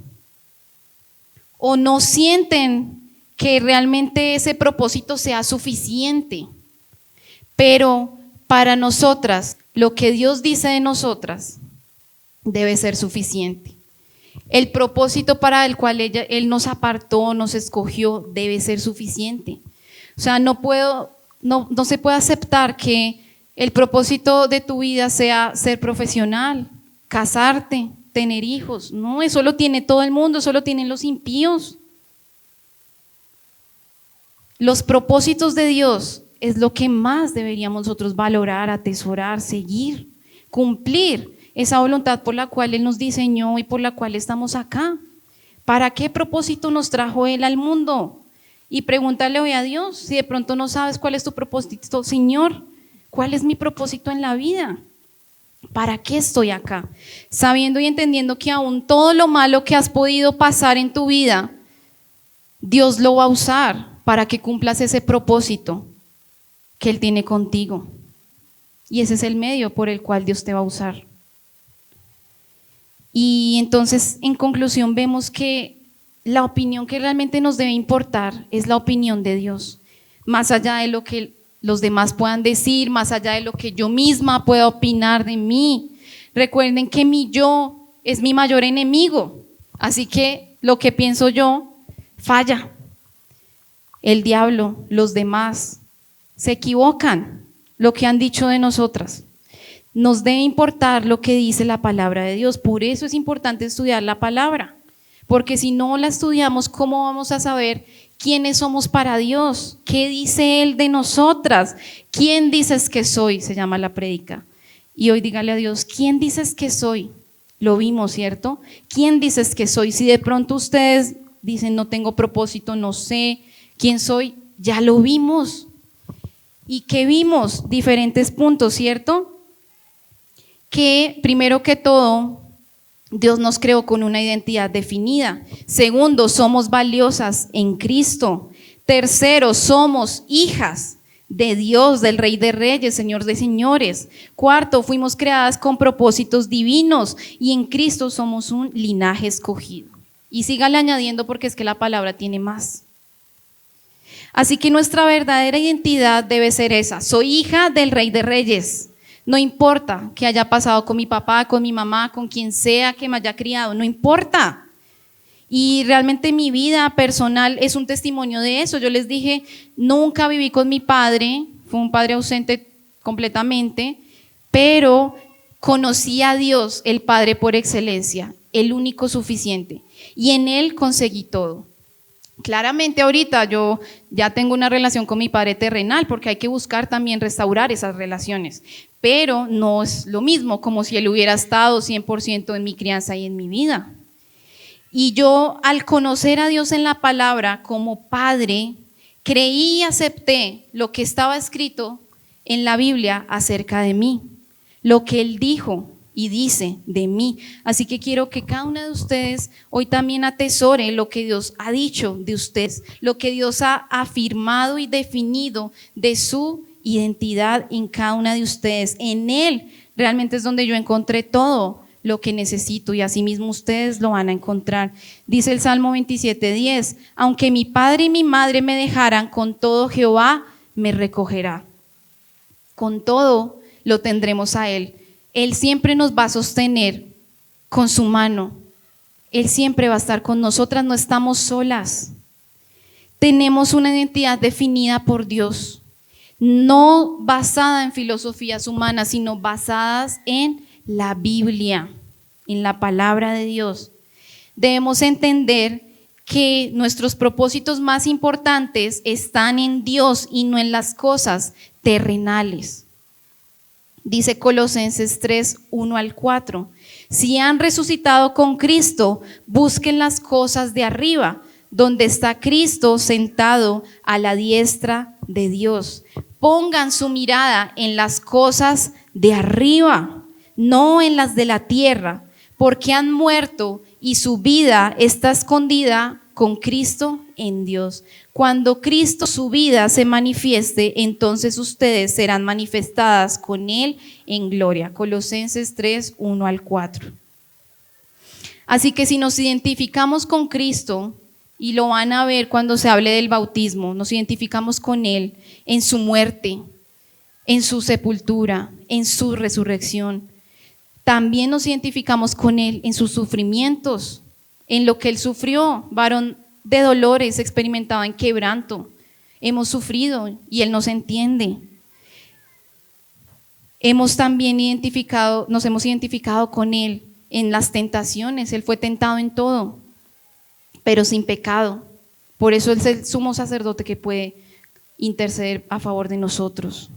o no sienten que realmente ese propósito sea suficiente. Pero para nosotras, lo que Dios dice de nosotras debe ser suficiente. El propósito para el cual Él nos apartó, nos escogió, debe ser suficiente. O sea, no se puede aceptar que el propósito de tu vida sea ser profesional, casarte, tener hijos. No, eso lo tiene todo el mundo, eso lo tienen los impíos. Los propósitos de Dios es lo que más deberíamos nosotros valorar, atesorar, seguir, cumplir esa voluntad por la cual Él nos diseñó y por la cual estamos acá. ¿Para qué propósito nos trajo Él al mundo? Y pregúntale hoy a Dios, si de pronto no sabes cuál es tu propósito. Señor, ¿cuál es mi propósito en la vida? ¿Para qué estoy acá? Sabiendo y entendiendo que aún todo lo malo que has podido pasar en tu vida, Dios lo va a usar para que cumplas ese propósito que Él tiene contigo. Y ese es el medio por el cual Dios te va a usar. Y entonces, en conclusión, vemos que la opinión que realmente nos debe importar es la opinión de Dios, más allá de lo que los demás puedan decir, más allá de lo que yo misma pueda opinar de mí. Recuerden que mi yo es mi mayor enemigo, así que lo que pienso yo falla. El diablo, los demás, se equivocan, lo que han dicho de nosotras. Nos debe importar lo que dice la palabra de Dios. Por eso es importante estudiar la palabra, porque si no la estudiamos, ¿cómo vamos a saber quiénes somos para Dios? ¿Qué dice Él de nosotras? ¿Quién dices que soy? Se llama la prédica. Y hoy dígale a Dios, ¿quién dices que soy? Lo vimos, ¿cierto? ¿Quién dices que soy? Si de pronto ustedes dicen, no tengo propósito, no sé quién soy, ya lo vimos. ¿Y qué vimos? Diferentes puntos, ¿cierto? Que primero que todo, Dios nos creó con una identidad definida. Segundo, somos valiosas en Cristo. Tercero, somos hijas de Dios, del Rey de Reyes, Señor de Señores. Cuarto, fuimos creadas con propósitos divinos y en Cristo somos un linaje escogido. Y sígale añadiendo porque es que la palabra tiene más. Así que nuestra verdadera identidad debe ser esa: soy hija del Rey de Reyes. No importa qué haya pasado con mi papá, con mi mamá, con quien sea que me haya criado, no importa. Y realmente mi vida personal es un testimonio de eso. Yo les dije, nunca viví con mi padre, fue un padre ausente completamente, pero conocí a Dios, el Padre por excelencia, el único suficiente, y en Él conseguí todo. Claramente ahorita yo ya tengo una relación con mi padre terrenal, porque hay que buscar también restaurar esas relaciones, pero no es lo mismo como si él hubiera estado 100% en mi crianza y en mi vida. Y yo, al conocer a Dios en la palabra como Padre, creí y acepté lo que estaba escrito en la Biblia acerca de mí, lo que Él dijo y dice de mí. Así que quiero que cada uno de ustedes hoy también atesore lo que Dios ha dicho de ustedes, lo que Dios ha afirmado y definido de su identidad en cada una de ustedes. En Él realmente es donde yo encontré todo lo que necesito, y asimismo ustedes lo van a encontrar. Dice el Salmo 27:10, aunque mi padre y mi madre me dejaran, con todo Jehová me recogerá. Con todo lo tendremos a Él. Él siempre nos va a sostener con su mano. Él siempre va a estar con nosotras, no estamos solas. Tenemos una identidad definida por Dios, no basada en filosofías humanas, sino basadas en la Biblia, en la palabra de Dios. Debemos entender que nuestros propósitos más importantes están en Dios y no en las cosas terrenales. Dice Colosenses 3:1-4, si han resucitado con Cristo, busquen las cosas de arriba, donde está Cristo sentado a la diestra de Dios. Pongan su mirada en las cosas de arriba, no en las de la tierra, porque han muerto y su vida está escondida con Cristo en Dios. Cuando Cristo, su vida, se manifieste, entonces ustedes serán manifestadas con Él en gloria. Colosenses 3:1-4. Así que si nos identificamos con Cristo, y lo van a ver cuando se hable del bautismo, nos identificamos con Él en su muerte, en su sepultura, en su resurrección. También nos identificamos con Él en sus sufrimientos, en lo que Él sufrió, varón de dolores, experimentado en quebranto. Hemos sufrido y Él nos entiende. Nos hemos identificado con Él en las tentaciones. Él fue tentado en todo, pero sin pecado. Por eso Él es el sumo sacerdote que puede interceder a favor de nosotros.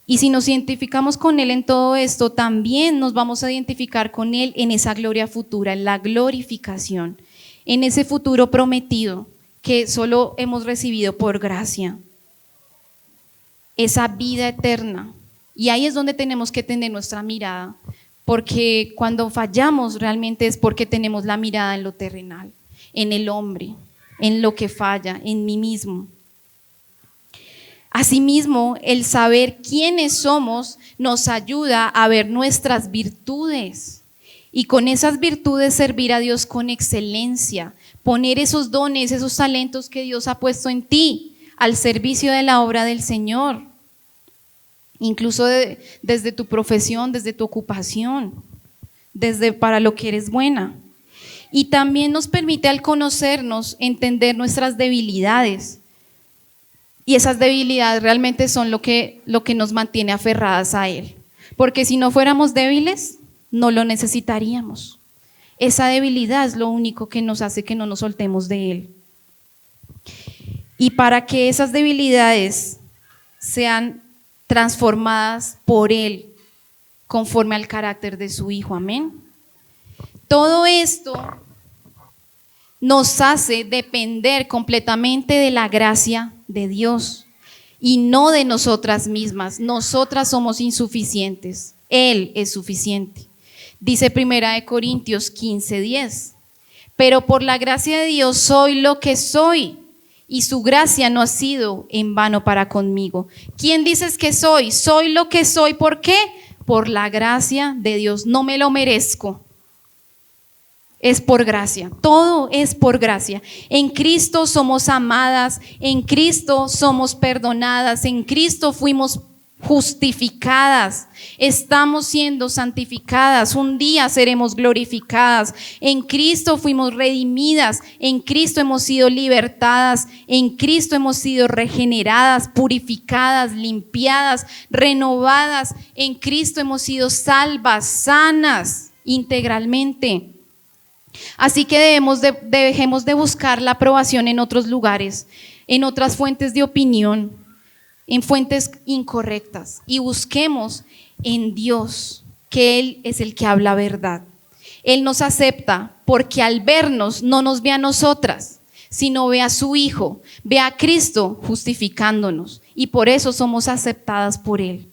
Y si nos identificamos con Él en todo esto, también nos vamos a identificar con Él en esa gloria futura, en la glorificación, en ese futuro prometido que solo hemos recibido por gracia, esa vida eterna. Y ahí es donde tenemos que tener nuestra mirada, porque cuando fallamos realmente es porque tenemos la mirada en lo terrenal, en el hombre, en lo que falla, en mí mismo. Asimismo, el saber quiénes somos nos ayuda a ver nuestras virtudes y con esas virtudes servir a Dios con excelencia, poner esos dones, esos talentos que Dios ha puesto en ti al servicio de la obra del Señor, incluso desde tu profesión, desde tu ocupación, desde para lo que eres buena. Y también nos permite, al conocernos, entender nuestras debilidades. Y esas debilidades realmente son lo que nos mantiene aferradas a Él. Porque si no fuéramos débiles, no lo necesitaríamos. Esa debilidad es lo único que nos hace que no nos soltemos de Él. Y para que esas debilidades sean transformadas por Él, conforme al carácter de su Hijo. Amén. Todo esto nos hace depender completamente de la gracia de Dios y no de nosotras mismas. Nosotras somos insuficientes, Él es suficiente. Dice 1 Corintios 15:10, pero por la gracia de Dios soy lo que soy, y su gracia no ha sido en vano para conmigo. ¿Quién dices que soy? Soy lo que soy. ¿Por qué? Por la gracia de Dios. No me lo merezco. Es por gracia, todo es por gracia. En Cristo somos amadas, en Cristo somos perdonadas, en Cristo fuimos justificadas, estamos siendo santificadas, un día seremos glorificadas. En Cristo fuimos redimidas, en Cristo hemos sido libertadas, en Cristo hemos sido regeneradas, purificadas, limpiadas, renovadas. En Cristo hemos sido salvas, sanas integralmente. Así que dejemos de buscar la aprobación en otros lugares, en otras fuentes de opinión, en fuentes incorrectas, y busquemos en Dios, que Él es el que habla verdad. Él nos acepta porque al vernos no nos ve a nosotras, sino ve a su Hijo, ve a Cristo justificándonos, y por eso somos aceptadas por Él,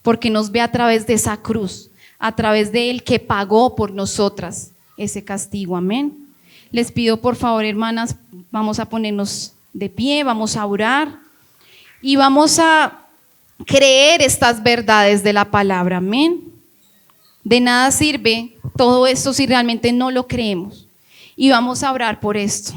porque nos ve a través de esa cruz, a través de Él que pagó por nosotras ese castigo. Amén. Les pido por favor, hermanas, vamos a ponernos de pie, vamos a orar y vamos a creer estas verdades de la palabra. Amén. De nada sirve todo esto si realmente no lo creemos, y vamos a orar por esto.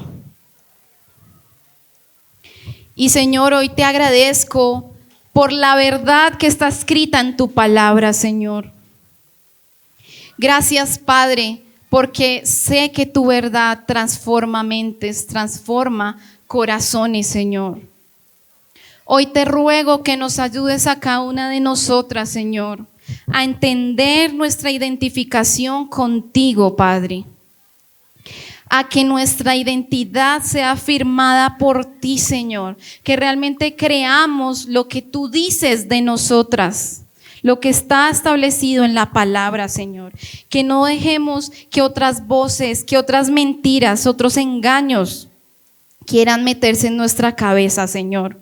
Y Señor, hoy te agradezco por la verdad que está escrita en tu palabra, Señor. Gracias, Padre, porque sé que tu verdad transforma mentes, transforma corazones, Señor. Hoy te ruego que nos ayudes a cada una de nosotras, Señor, a entender nuestra identificación contigo, Padre. A que nuestra identidad sea firmada por ti, Señor. Que realmente creamos lo que tú dices de nosotras, lo que está establecido en la palabra, Señor. Que no dejemos que otras voces, que otras mentiras, otros engaños quieran meterse en nuestra cabeza, Señor.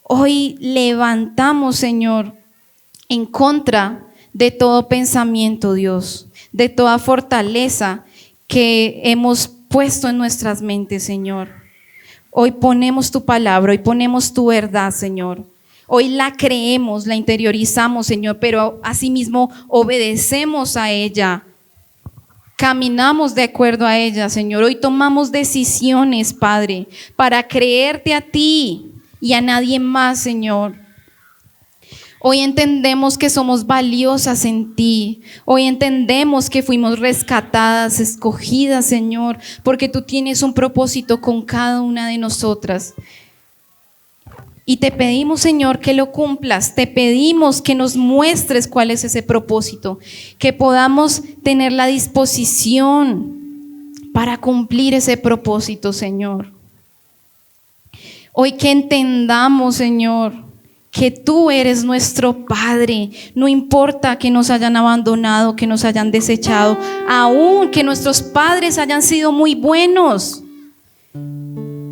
Hoy levantamos, Señor, en contra de todo pensamiento, Dios, de toda fortaleza que hemos puesto en nuestras mentes, Señor. Hoy ponemos tu palabra, hoy ponemos tu verdad, Señor. Hoy la creemos, la interiorizamos, Señor, pero asimismo obedecemos a ella. Caminamos de acuerdo a ella, Señor. Hoy tomamos decisiones, Padre, para creerte a ti y a nadie más, Señor. Hoy entendemos que somos valiosas en ti. Hoy entendemos que fuimos rescatadas, escogidas, Señor, porque tú tienes un propósito con cada una de nosotras. Y te pedimos, Señor, que lo cumplas. Te pedimos que nos muestres cuál es ese propósito, que podamos tener la disposición para cumplir ese propósito, Señor. Hoy que entendamos, Señor, que tú eres nuestro Padre. No importa que nos hayan abandonado, que nos hayan desechado, aun que nuestros padres hayan sido muy buenos.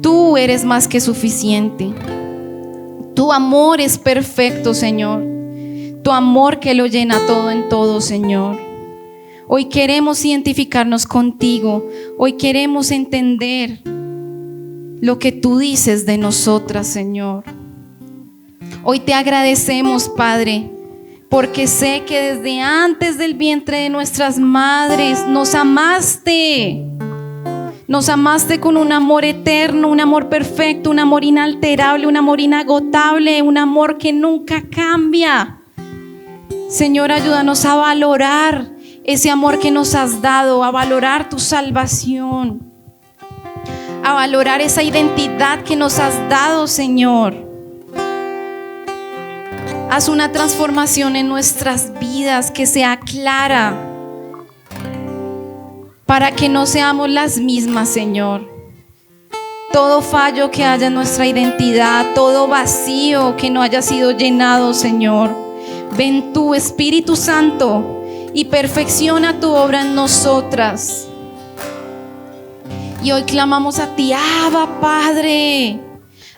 Tú eres más que suficiente. Tu amor es perfecto, Señor. Tu amor que lo llena todo en todo, Señor. Hoy queremos identificarnos contigo. Hoy queremos entender lo que tú dices de nosotras, Señor. Hoy te agradecemos, Padre, porque sé que desde antes del vientre de nuestras madres nos amaste. Nos amaste con un amor eterno, un amor perfecto, un amor inalterable, un amor inagotable, un amor que nunca cambia. Señor, ayúdanos a valorar ese amor que nos has dado, a valorar tu salvación, a valorar esa identidad que nos has dado, Señor. Haz una transformación en nuestras vidas que sea clara, para que no seamos las mismas, Señor. Todo fallo que haya en nuestra identidad, todo vacío que no haya sido llenado, Señor, ven tú, Espíritu Santo, y perfecciona tu obra en nosotras. Y hoy clamamos a ti: Abba, Padre,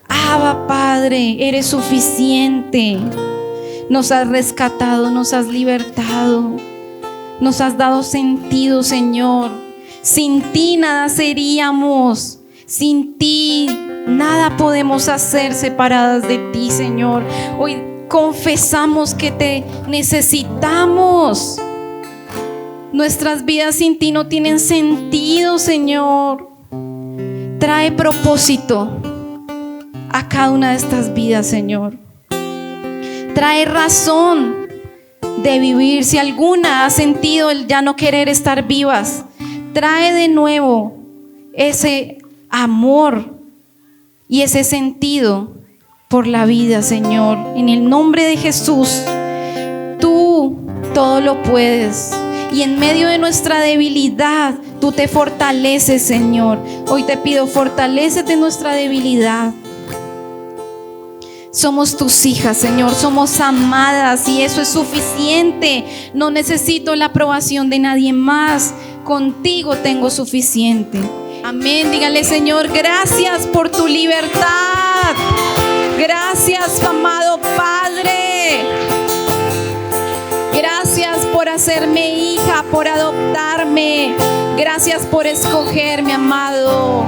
Abba, Padre, eres suficiente. Nos has rescatado, nos has libertado, nos has dado sentido, Señor. Sin ti nada seríamos, sin ti nada podemos hacer separadas de ti, Señor. Hoy confesamos que te necesitamos. Nuestras vidas sin ti no tienen sentido, Señor. Trae propósito a cada una de estas vidas, Señor. trae razón de vivir. Si alguna ha sentido el ya no querer estar vivas, trae de nuevo ese amor y ese sentido por la vida, Señor. En el nombre de Jesús, tú todo lo puedes. Y en medio de nuestra debilidad, tú te fortaleces, Señor. Hoy te pido, fortalécete en nuestra debilidad. Somos tus hijas, Señor, somos amadas y eso es suficiente. No necesito la aprobación de nadie más. Contigo tengo suficiente. Amén. Dígale, Señor, gracias por tu libertad. Gracias, amado Padre. Gracias por hacerme hija, por adoptarme. Gracias por escogerme, amado.